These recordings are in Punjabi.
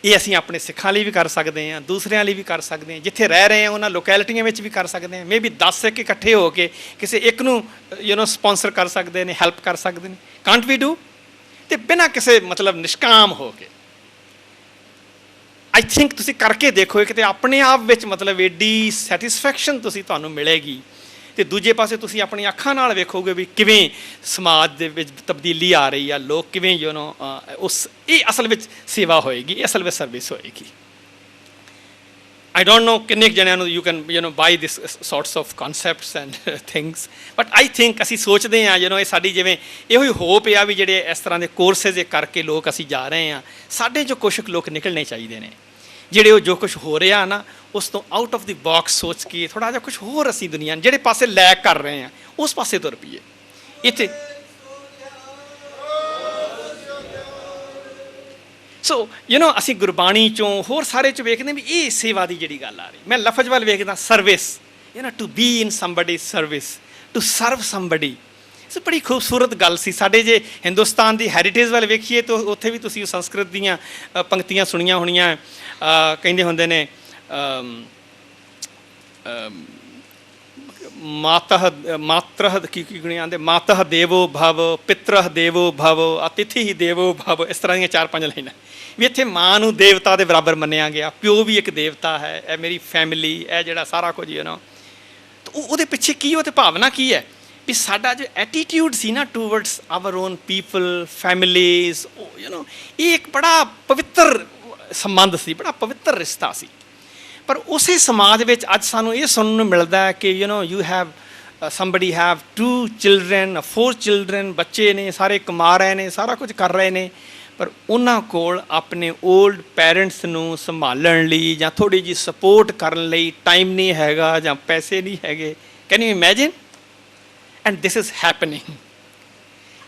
ये असीं अपने सिखां लई भी कर सकते हैं, दूसरिਆਂ ਲਈ भी कर सकते हैं, जिथे रह रहे हैं उन्होंने लोकैलिटियां में भी कर सकते हैं। मे बी 10 एक इकट्ठे होकर किसी एक नू स्पॉन्सर कर सकते हैं, हैल्प कर सकते हैं। Can't we do? तो बिना किसी मतलब निष्काम हो के आई थिंक तुसीं करके देखो, एक तो अपने आप विच मतलब एडी सैटिस्फैक्शन तुहानूं मिलेगी, तो दूजे पासे तुसीं अपनी अखां नाल वेखोगे भी किवें समाज दे विच तब्दीली आ रही है, लोग किवें उस ये असल में सेवा होएगी, असल में सर्विस होएगी। आई डोंट नो किन्ने जणियां you can buy this sorts of concepts and things, but I think असीं सोचते हैं ये साडी जिवें इहो होप आ भी जिहड़े इस तरह के कोर्सेज करके लोग असीं जा रहे हैं, साडे जो कुछ लोग निकलने चाहिए ने ਜਿਹੜੇ जो कुछ हो रहा ना उस तो आउट ऑफ द बॉक्स सोच के थोड़ा जिहा कुछ होर असीं दुनिया ਜਿਹੜੇ पासे लैक कर रहे हैं उस पासे तुर पईए। इत्थे सो असीं गुरबाणी चों होर सारे च वेखदे भी ये सेवा की जिहड़ी गल आ रही, मैं लफज वाल वेखदा service, to be in somebody service, to serve somebody. So बड़ी खूबसूरत गल सी। साडे जे हिंदुस्तान की हैरीटेज वाल वेखीए तो उत्थे भी तुसीं संस्कृत दीयां पंक्तियां सुनियां होणीआं, कहंदे हुंदे ने मातः की आंदे मातः देवो भव, पितरः देवो भव, अतिथि देवो भव, इस तरह दी 4-5 लाइनां भी इत्थे माँ नूं देवता दे बराबर मन्निया गया, प्यो भी एक देवता है, ए मेरी फैमिली है जिहड़ा सारा कुछ तो उहदे पिछे की वो भावना की है भी साडा जो एटीट्यूड सी ना towards our own people families, ये एक बड़ा पवित्र संबंध सी, बड़ा पवित्र रिश्ता सी। पर उसी समाज में अज सानू ये सुनने मिलता है कि you have somebody have 2 children 4 children, बच्चे ने सारे कमा रहे हैं, सारा कुछ कर रहे हैं, पर उन्हां कोल अपने ओल्ड पेरेंट्स नूं संभालण लई जां थोड़ी जी सपोर्ट करन लई टाइम नहीं हैगा जां पैसे नहीं हैगे। Can you imagine? And this is happening.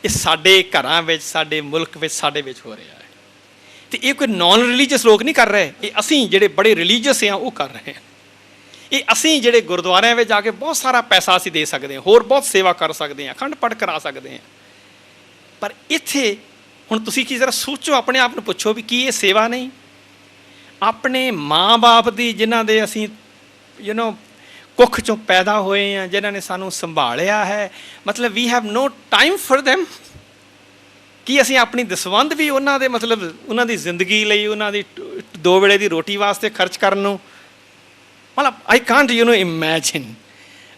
ये साडे घरां विच, साडे मुल्क विच, साडे विच हो रहा है। तो ये कोई नॉन रिलीजियस लोग नहीं कर रहे, ये असीं जिहड़े बड़े रिलीजियस हैं वो कर रहे हैं। ये असीं जिहड़े गुरुद्वारिਆਂ में जाके बहुत सारा पैसा असीं दे सकते हैं, होर बहुत सेवा कर सकते हैं, अखंड पाठ करा सकते हैं। पर इत्थे हुण तुसीं की जरा सोचो, अपने आप नूं पुछो भी की ये सेवा नहीं? अपने माँ बाप की जिन्हां दे असीं कुख चों पैदा होए हैं, जिन्हां ने सानूं संभालिया है, मतलब we have no time for them. कि असीं अपनी दसवंध भी उन्हां दे मतलब उन्हां दी जिंदगी लई, उन्हां दी 2 वेले दी रोटी वास्ते खर्च करन नूं, मतलब आई कांट इमेजिन।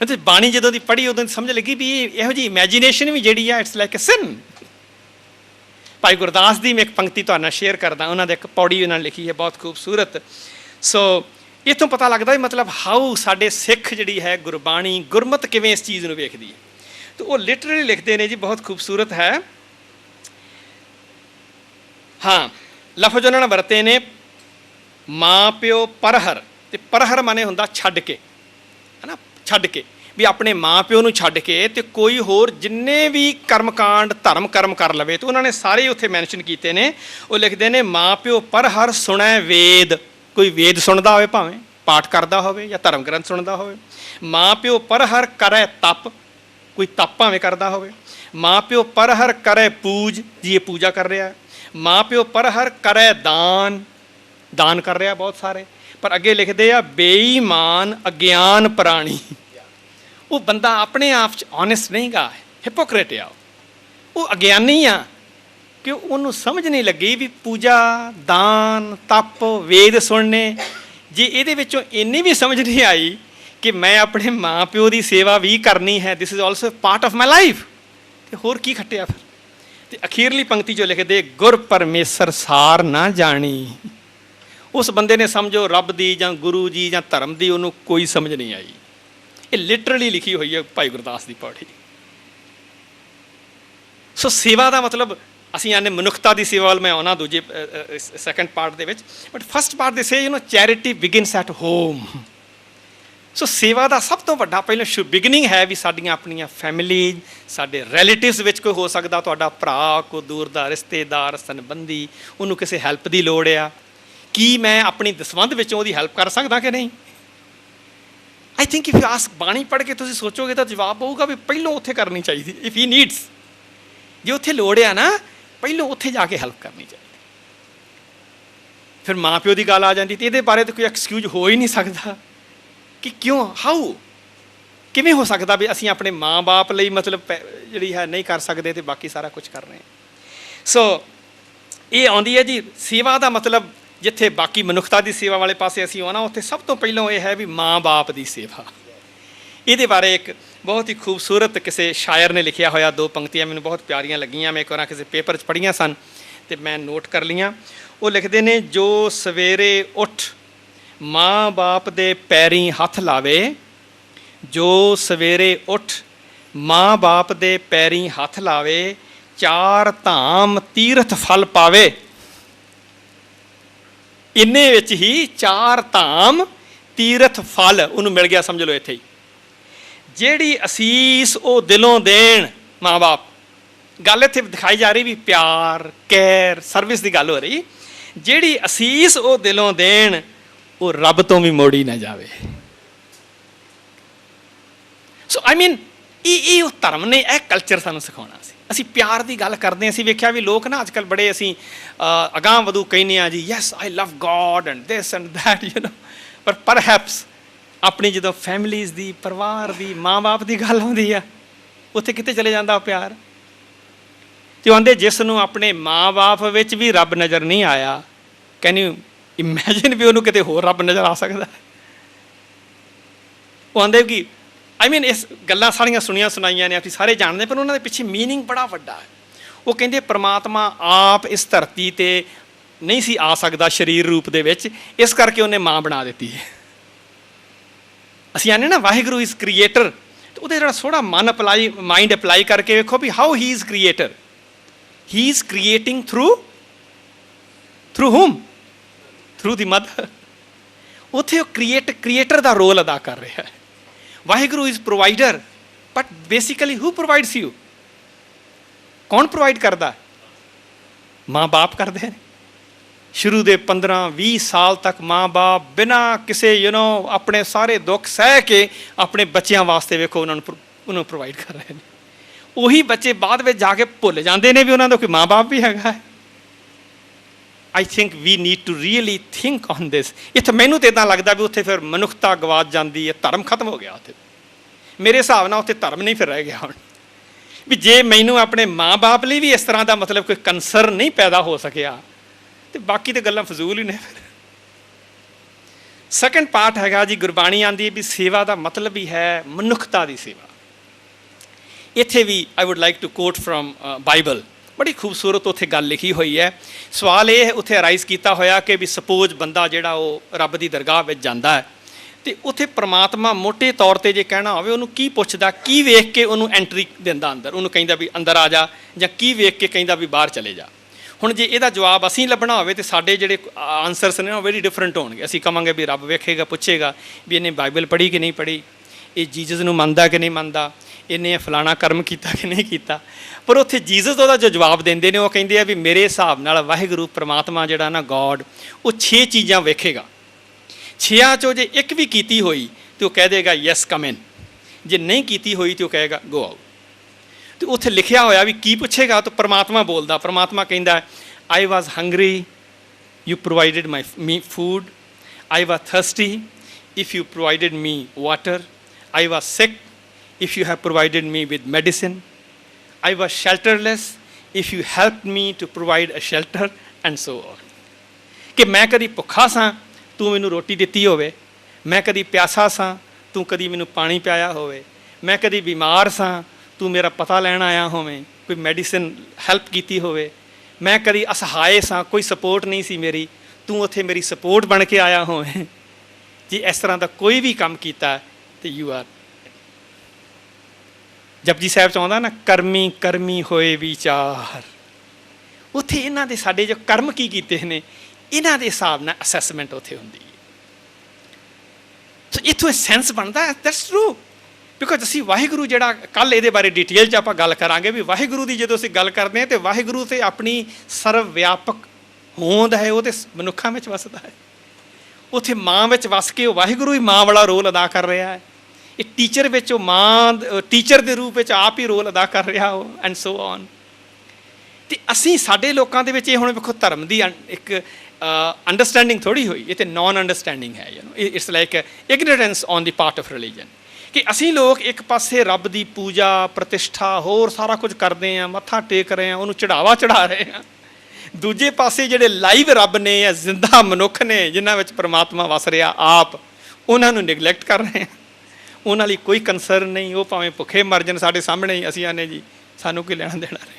मतलब बाणी जदों दी पढ़ी उदों समझ लगी भी इहो जी इमेजिनेशन भी जिहड़ी है इट्स लाइक ए सिन। भाई गुरदास दी मैं एक पंक्ति तुहाडे नाल शेयर करदा, उन्हां दे एक पौड़ी उन्हां लिखी है बहुत खूबसूरत। सो इतों पता लगता है मतलब हाउ साडे सिख जिहड़ी है गुरबाणी गुरमत किवें इस चीज़ नूं वेखदी है। तो वो लिटरली लिखते हैं जी, बहुत खूबसूरत है। हाँ, लफज उन्होंने वरते ने माँ प्यो परहर, तो परहर माने हुंदा छड्ड के, है ना, छड्ड के भी अपने माँ प्यो नूं छड्ड के तो कोई होर जिन्ने भी कर्मकांड धर्म कर्म कर लवे। तो उन्होंने सारे उत्थे मैंशन कीते ने। वो लिखते हैं माँ प्यो परहर सुणै वेद, कोई वेद सुनता हो भावें पाठ करता हो या धर्म ग्रंथ सुनता हो। माँ प्यो परहर करे तप, कोई तप भावें करता हो। माँ प्यो परहर करे पूज, जी ये पूजा कर रहा है। माँ प्यो परहर करे दान, दान कर रहा बहुत सारे। पर अगे लिखते हैं बेईमान अज्ञान प्राणी, वो बंदा अपने आप ऑनेस्ट नहीं गा, हिपोक्रेट आ, वो अज्ञानी आ कि उन्होंने समझ नहीं लगी भी पूजा दान तप वेद सुनने, जे ये इन्नी भी समझ नहीं आई कि मैं अपने माँ प्यो की सेवा भी करनी है, this is also part of my life. तो होर की खट्टिया फिर। तो अखीरली पंक्ति जो लिखते गुर परमेसर सार ना जानी, उस बंदे ने समझो रब दी जां गुरु जी जां धर्म की उन्होंने कोई समझ नहीं आई। ये लिटरली लिखी हुई है भाई गुरदास की पौड़ी। सो सेवा का मतलब असीं आने मनुखता की सेवा वाल मैं आना दूजे सैकेंड पार्ट दे विच, बट फस्ट पार्ट दे से charity begins at home. So सेवा का सब तो वड्डा पहले बिगिनिंग है भी साडियां अपनियां फैमिली, साडे रिलेटिव्स विच कोई हो सकदा, तुहाडा भरा कोई दूर दा रिश्तेदार संबंधी, उन्होंने किसी हैल्प की लोड़ आ, कि मैं अपनी दसवंध विचों उहदी हैल्प कर सकदा कि नहीं। I think if you ask बाणी पढ़ के तुसीं सोचोगे तो जवाब होगा भी पहलों उत्थे करनी चाहिए। इफ ही नीड्स, जो उत्थे लोड़ आ ना पहलों उत्थे जाके हैल्प करनी चाहिए, ਫਿਰ ਮਾਂ ਪਿਓ ਦੀ ਗੱਲ ਆ ਜਾਂਦੀ ਤੇ ਇਹਦੇ ਬਾਰੇ ਤਾਂ ਕੋਈ ਐਕਸਕਿਊਜ਼ ਹੋ ਹੀ ਨਹੀਂ ਸਕਦਾ ਕਿ ਕਿਉਂ, ਹਾਊ, ਕਿਵੇਂ ਹੋ ਸਕਦਾ ਵੀ ਅਸੀਂ ਆਪਣੇ ਮਾਂ-ਬਾਪ ਲਈ ਮਤਲਬ ਜਿਹੜੀ ਹੈ ਨਹੀਂ ਕਰ ਸਕਦੇ ਤੇ ਬਾਕੀ ਸਾਰਾ ਕੁਝ ਕਰ ਰਹੇ ਹਾਂ। ਸੋ ਇਹ ਆਉਂਦੀ ਹੈ ਜੀ ਸੇਵਾ ਦਾ ਮਤਲਬ, ਜਿੱਥੇ ਬਾਕੀ ਮਨੁੱਖਤਾ ਦੀ ਸੇਵਾ ਵਾਲੇ ਪਾਸੇ ਅਸੀਂ ਆਉਣਾ, ਉੱਥੇ ਸਭ ਤੋਂ ਪਹਿਲਾਂ ਇਹ ਹੈ ਵੀ ਮਾਂ-ਬਾਪ ਦੀ ਸੇਵਾ। ਇਹਦੇ ਬਾਰੇ ਇੱਕ ਬਹੁਤ ਹੀ ਖੂਬਸੂਰਤ ਕਿਸੇ ਸ਼ਾਇਰ ਨੇ ਲਿਖਿਆ ਹੋਇਆ 2 ਪੰਕਤੀਆਂ ਮੈਨੂੰ ਬਹੁਤ ਪਿਆਰੀਆਂ ਲੱਗੀਆਂ, ਮੈਂ ਇੱਕ ਵਾਰ ਕਿਸੇ ਪੇਪਰ 'ਚ ਪੜ੍ਹੀਆਂ ਸਨ ਅਤੇ ਮੈਂ ਨੋਟ ਕਰ ਲਈਆਂ। ਉਹ ਲਿਖਦੇ ਨੇ, ਜੋ ਸਵੇਰੇ ਉੱਠ ਮਾਂ-ਬਾਪ ਦੇ ਪੈਰੀਂ ਹੱਥ ਲਾਵੇ, ਜੋ ਸਵੇਰੇ ਉੱਠ ਮਾਂ-ਬਾਪ ਦੇ ਪੈਰੀਂ ਹੱਥ ਲਾਵੇ, 4 ਧਾਮ ਤੀਰਥ ਫਲ ਪਾਵੇ। ਇੰਨੇ ਵਿੱਚ ਹੀ 4 ਧਾਮ ਤੀਰਥ ਫਲ ਉਹਨੂੰ ਮਿਲ ਗਿਆ, ਸਮਝ ਲਓ ਇੱਥੇ ਹੀ। ਜਿਹੜੀ ਅਸੀਸ ਉਹ ਦਿਲੋਂ ਦੇਣ ਮਾਂ-ਬਾਪ, ਗੱਲ ਇੱਥੇ ਦਿਖਾਈ ਜਾ ਰਹੀ ਵੀ ਪਿਆਰ, ਕੇਅਰ, ਸਰਵਿਸ ਦੀ ਗੱਲ ਹੋ ਰਹੀ। ਜਿਹੜੀ ਅਸੀਸ ਉਹ ਦਿਲੋਂ ਦੇਣ, ਉਹ ਰੱਬ ਤੋਂ ਵੀ ਮੋੜੀ ਨਾ ਜਾਵੇ। ਸੋ ਆਈ ਮੀਨ ਇਹ ਉਹ ਧਰਮ ਨੇ, ਇਹ ਕਲਚਰ ਸਾਨੂੰ ਸਿਖਾਉਣਾ ਸੀ। ਅਸੀਂ ਪਿਆਰ ਦੀ ਗੱਲ ਕਰਦੇ ਹਾਂ, ਅਸੀਂ ਵੇਖਿਆ ਵੀ ਲੋਕ ਨਾ ਅੱਜ ਕੱਲ੍ਹ ਬੜੇ ਅਸੀਂ ਅਗਾਂਹ ਵਧੂ ਕਹਿੰਦੇ ਹਾਂ ਜੀ, yes I love God and this and that, you know, ਪਰ ਪਰਹੈਪਸ ਆਪਣੀ ਜਦੋਂ ਫੈਮਲੀਜ਼ ਦੀ, ਪਰਿਵਾਰ ਦੀ, ਮਾਂ-ਬਾਪ ਦੀ ਗੱਲ ਆਉਂਦੀ ਆ, ਉੱਥੇ ਕਿਤੇ ਚਲੇ ਜਾਂਦਾ ਉਹ ਪਿਆਰ। ਤੇ ਆਉਂਦੇ ਜਿਸ ਨੂੰ ਆਪਣੇ ਮਾਂ-ਬਾਪ ਵਿੱਚ ਵੀ ਰੱਬ ਨਜ਼ਰ ਨਹੀਂ ਆਇਆ, ਕੈਨ ਯੂ ਇਮੈਜਿਨ ਵੀ ਉਹਨੂੰ ਕਿਤੇ ਹੋਰ ਰੱਬ ਨਜ਼ਰ ਆ ਸਕਦਾ। ਉਹ ਆਉਂਦੇ ਕਿ ਆਈ ਮੀਨ ਇਸ ਗੱਲਾਂ ਸਾਰੀਆਂ ਸੁਣੀਆਂ ਸੁਣਾਈਆਂ ਨੇ, ਅਸੀਂ ਸਾਰੇ ਜਾਣਦੇ, ਪਰ ਉਹਨਾਂ ਦੇ ਪਿੱਛੇ ਮੀਨਿੰਗ ਬੜਾ ਵੱਡਾ ਹੈ। ਉਹ ਕਹਿੰਦੇ ਪਰਮਾਤਮਾ ਆਪ ਇਸ ਧਰਤੀ 'ਤੇ ਨਹੀਂ ਸੀ ਆ ਸਕਦਾ ਸਰੀਰ ਰੂਪ ਦੇ ਵਿੱਚ, ਇਸ ਕਰਕੇ ਉਹਨੇ ਮਾਂ ਬਣਾ ਦਿੱਤੀ ਹੈ। ਅਸੀਂ ਆਨੇ ਨਾ ਵਾਹਿਗੁਰੂ ਇਜ਼ ਕ੍ਰੀਏਟਰ, ਤੇ ਉਹਦੇ ਜਿਹੜਾ ਥੋੜ੍ਹਾ ਮਾਈਂਡ ਅਪਲਾਈ ਕਰਕੇ ਵੇਖੋ ਵੀ how he is creator. He is creating through whom, through the mother. ਉੱਥੇ ਉਹ ਕ੍ਰੀਏਟਰ ਦਾ ਰੋਲ ਅਦਾ ਕਰ ਰਿਹਾ ਹੈ। Waheguru is provider, but basically who provides you? ਕੌਣ ਪ੍ਰੋਵਾਈਡ ਕਰਦਾ? ਮਾਂ-ਬਾਪ ਕਰਦੇ ਨੇ। ਸ਼ੁਰੂ ਦੇ 15-20 ਸਾਲ ਤੱਕ ਮਾਂ-ਬਾਪ ਬਿਨਾਂ ਕਿਸੇ ਆਪਣੇ ਸਾਰੇ ਦੁੱਖ ਸਹਿ ਕੇ ਆਪਣੇ ਬੱਚਿਆਂ ਵਾਸਤੇ ਵੇਖੋ ਉਹਨੂੰ ਪ੍ਰੋਵਾਈਡ ਕਰ ਰਹੇ ਨੇ। ਉਹੀ ਬੱਚੇ ਬਾਅਦ ਵਿੱਚ ਜਾ ਕੇ ਭੁੱਲ ਜਾਂਦੇ ਨੇ ਵੀ ਉਹਨਾਂ ਦਾ ਕੋਈ ਮਾਂ-ਬਾਪ ਵੀ ਹੈਗਾ ਹੈ। I think we need to really think on this. ਇੱਥੇ ਮੈਨੂੰ ਤਾਂ ਇੱਦਾਂ ਲੱਗਦਾ ਵੀ ਉੱਥੇ ਫਿਰ ਮਨੁੱਖਤਾ ਗਵਾਚ ਜਾਂਦੀ ਹੈ, ਧਰਮ ਖਤਮ ਹੋ ਗਿਆ ਉੱਥੇ। ਮੇਰੇ ਹਿਸਾਬ ਨਾਲ ਉੱਥੇ ਧਰਮ ਨਹੀਂ ਫਿਰ ਰਹਿ ਗਿਆ ਹੁਣ, ਵੀ ਜੇ ਮੈਨੂੰ ਆਪਣੇ ਮਾਂ-ਬਾਪ ਲਈ ਵੀ ਇਸ ਤਰ੍ਹਾਂ ਦਾ ਮਤਲਬ ਕੋਈ ਕੰਸਰਨ ਨਹੀਂ ਪੈਦਾ ਹੋ ਸਕਿਆ, ਤੇ ਬਾਕੀ ਤਾਂ ਗੱਲਾਂ ਫਜ਼ੂਲ ਹੀ ਨੇ ਫਿਰ। ਸੈਕੰਡ ਪਾਰਟ ਹੈਗਾ ਜੀ, ਗੁਰਬਾਣੀ ਆਉਂਦੀ ਹੈ ਵੀ ਸੇਵਾ ਦਾ ਮਤਲਬ ਹੀ ਹੈ ਮਨੁੱਖਤਾ ਦੀ ਸੇਵਾ। ਇੱਥੇ ਵੀ I would like to quote from Bible, ਬੜੀ ਖੂਬਸੂਰਤ ਉੱਥੇ ਗੱਲ ਲਿਖੀ ਹੋਈ ਹੈ। ਸਵਾਲ ਇਹ ਉੱਥੇ ਅਰਾਈਜ਼ ਕੀਤਾ ਹੋਇਆ ਕਿ ਵੀ ਸਪੋਜ਼ ਬੰਦਾ ਜਿਹੜਾ ਉਹ ਰੱਬ ਦੀ ਦਰਗਾਹ ਵਿੱਚ ਜਾਂਦਾ ਹੈ, ਅਤੇ ਉੱਥੇ ਪ੍ਰਮਾਤਮਾ ਮੋਟੇ ਤੌਰ 'ਤੇ ਜੇ ਕਹਿਣਾ ਹੋਵੇ ਉਹਨੂੰ ਕੀ ਪੁੱਛਦਾ, ਕੀ ਵੇਖ ਕੇ ਉਹਨੂੰ ਐਂਟਰੀ ਦਿੰਦਾ ਅੰਦਰ, ਉਹਨੂੰ ਕਹਿੰਦਾ ਵੀ ਅੰਦਰ ਆ ਜਾ, ਜਾਂ ਕੀ ਵੇਖ ਕੇ ਕਹਿੰਦਾ ਵੀ ਬਾਹਰ ਚਲੇ ਜਾ। ਹੁਣ ਜੇ ਇਹਦਾ ਜਵਾਬ ਅਸੀਂ ਲੱਭਣਾ ਹੋਵੇ ਤਾਂ ਸਾਡੇ ਜਿਹੜੇ ਆਨਸਰਸ ਨੇ ਉਹ ਵੈਰੀ ਡਿਫਰੈਂਟ ਹੋਣਗੇ। ਅਸੀਂ ਕਹਾਂਗੇ ਵੀ ਰੱਬ ਵੇਖੇਗਾ, ਪੁੱਛੇਗਾ ਵੀ ਇਹਨੇ ਬਾਈਬਲ ਪੜ੍ਹੀ ਕਿ ਨਹੀਂ ਪੜ੍ਹੀ, ਇਹ ਜੀਸਸ ਨੂੰ ਮੰਨਦਾ ਕਿ ਨਹੀਂ ਮੰਨਦਾ, ਇਹਨੇ ਫਲਾਣਾ ਕਰਮ ਕੀਤਾ ਕਿ ਨਹੀਂ ਕੀਤਾ। ਪਰ ਉੱਥੇ ਜੀਸਸ ਉਹਦਾ ਜੋ ਜਵਾਬ ਦਿੰਦੇ ਨੇ, ਉਹ ਕਹਿੰਦੇ ਆ ਵੀ ਮੇਰੇ ਹਿਸਾਬ ਨਾਲ ਵਾਹਿਗੁਰੂ ਪ੍ਰਮਾਤਮਾ ਜਿਹੜਾ ਨਾ ਗੋਡ, ਉਹ 6 ਚੀਜ਼ਾਂ ਵੇਖੇਗਾ। 6 ਚੋਂ ਜੇ ਇੱਕ ਵੀ ਕੀਤੀ ਹੋਈ ਤਾਂ ਉਹ ਕਹਿ ਦੇਗਾ ਯੈਸ ਕਮ ਇਨ, ਜੇ ਨਹੀਂ ਕੀਤੀ ਹੋਈ ਤਾਂ ਉਹ ਕਹੇਗਾ ਗੋ ਆਊਟ। ਅਤੇ ਉੱਥੇ ਲਿਖਿਆ ਹੋਇਆ ਵੀ ਕੀ ਪੁੱਛੇਗਾ, ਤਾਂ ਪ੍ਰਮਾਤਮਾ ਬੋਲਦਾ। ਪ੍ਰਮਾਤਮਾ ਕਹਿੰਦਾ I was hungry, you provided me food, I was thirsty, if you provided me water, I was sick, if you have provided me with medicine, I was shelterless, if you helped me to provide a shelter, and so on. ਕਿ ਮੈਂ ਕਦੀ ਭੁੱਖਾ ਸਾਂ, ਤੂੰ ਮੈਨੂੰ ਰੋਟੀ ਦਿੱਤੀ ਹੋਵੇ, ਮੈਂ ਕਦੀ ਪਿਆਸਾ ਸਾਂ, ਤੂੰ ਕਦੀ ਮੈਨੂੰ ਪਾਣੀ ਪਿਆਇਆ ਹੋਵੇ, ਮੈਂ ਕਦੀ ਬਿਮਾਰ ਸਾਂ, ਤੂੰ ਮੇਰਾ ਪਤਾ ਲੈਣ ਆਇਆ ਹੋਵੇਂ, ਕੋਈ ਮੈਡੀਸਨ ਹੈਲਪ ਕੀਤੀ ਹੋਵੇ, ਮੈਂ ਕਦੀ ਅਸਹਾਏ ਸਾਂ, ਕੋਈ ਸਪੋਰਟ ਨਹੀਂ ਸੀ ਮੇਰੀ, ਤੂੰ ਉੱਥੇ ਮੇਰੀ ਸਪੋਰਟ ਬਣ ਕੇ ਆਇਆ ਹੋਵੇਂ। ਜੇ ਇਸ ਤਰ੍ਹਾਂ ਦਾ ਕੋਈ ਵੀ ਕੰਮ ਕੀਤਾ ਤੇ ਯੂ ਆਰ। ਜਪਜੀ ਸਾਹਿਬ 'ਚ ਆਉਂਦਾ ਨਾ, ਕਰਮੀ ਕਰਮੀ ਹੋਏ ਵਿਚਾਰ। ਉੱਥੇ ਇਹਨਾਂ ਦੇ ਸਾਡੇ ਜੋ ਕਰਮ ਕੀ ਕੀਤੇ ਨੇ, ਇਹਨਾਂ ਦੇ ਹਿਸਾਬ ਨਾਲ ਅਸੈਸਮੈਂਟ ਉੱਥੇ ਹੁੰਦੀ ਹੈ। ਸੋ ਇੱਥੋਂ ਸੈਂਸ ਬਣਦਾ, ਦੈਟਸ ਟਰੂ। ਬਿਕੋਜ਼ ਅਸੀਂ ਵਾਹਿਗੁਰੂ ਜਿਹੜਾ, ਕੱਲ੍ਹ ਇਹਦੇ ਬਾਰੇ ਡਿਟੇਲ 'ਚ ਆਪਾਂ ਗੱਲ ਕਰਾਂਗੇ ਵੀ ਵਾਹਿਗੁਰੂ ਦੀ ਜਦੋਂ ਅਸੀਂ ਗੱਲ ਕਰਦੇ ਹਾਂ ਤਾਂ ਵਾਹਿਗੁਰੂ ਤੇ ਆਪਣੀ ਸਰਵ ਵਿਆਪਕ ਹੋਂਦ ਹੈ, ਉਹ ਤਾਂ ਮਨੁੱਖਾਂ ਵਿੱਚ ਵਸਦਾ ਹੈ। ਉੱਥੇ ਮਾਂ ਵਿੱਚ ਵਸ ਕੇ ਉਹ ਵਾਹਿਗੁਰੂ ਹੀ ਮਾਂ ਵਾਲਾ ਰੋਲ ਅਦਾ ਕਰ ਰਿਹਾ ਹੈ। ਇਹ ਟੀਚਰ ਵਿੱਚ ਉਹ ਮਾਂ ਟੀਚਰ ਦੇ ਰੂਪ ਵਿੱਚ ਆਪ ਹੀ ਰੋਲ ਅਦਾ ਕਰ ਰਿਹਾ ਉਹ, ਐਂਡ ਸੋ ਔਨ। ਤੇ ਅਸੀਂ ਸਾਡੇ ਲੋਕਾਂ ਦੇ ਵਿੱਚ ਇਹ ਹੁਣ ਵੇਖੋ ਧਰਮ ਦੀ ਇੱਕ ਅੰਡਰਸਟੈਂਡਿੰਗ ਥੋੜ੍ਹੀ ਹੋਈ, ਇਹ ਤੇ ਨੌਨ ਅੰਡਰਸਟੈਂਡਿੰਗ ਹੈ। It's like ignorance on the part of religion, ਕਿ ਅਸੀਂ ਲੋਕ ਇੱਕ ਪਾਸੇ ਰੱਬ ਦੀ ਪੂਜਾ ਪ੍ਰਤਿਸ਼ਠਾ ਹੋਰ ਸਾਰਾ ਕੁਝ ਕਰਦੇ ਹਾਂ, ਮੱਥਾ ਟੇਕ ਰਹੇ ਹਾਂ, ਉਹਨੂੰ ਚੜਾਵਾ ਚੜਾ ਰਹੇ ਹਾਂ। ਦੂਜੇ ਪਾਸੇ ਜਿਹੜੇ ਲਾਈਵ ਰੱਬ ਨੇ ਜਾਂ ਜ਼ਿੰਦਾ ਮਨੁੱਖ ਨੇ ਜਿਨ੍ਹਾਂ ਵਿੱਚ ਪਰਮਾਤਮਾ ਵਸ ਰਿਹਾ ਆਪ, ਉਹਨਾਂ ਨੂੰ ਨਿਗਲੈਕਟ ਕਰ ਰਹੇ ਹਾਂ। ਉਹਨਾਂ ਲਈ ਕੋਈ ਕੰਸਰਨ ਨਹੀਂ, ਉਹ ਭਾਵੇਂ ਭੁੱਖੇ ਮਰ ਜਾਣ ਸਾਡੇ ਸਾਹਮਣੇ ਹੀ, ਅਸੀਂ ਆਨੇ ਜੀ ਸਾਨੂੰ ਕੀ ਲੈਣਾ ਦੇਣਾ ਨਹੀਂ।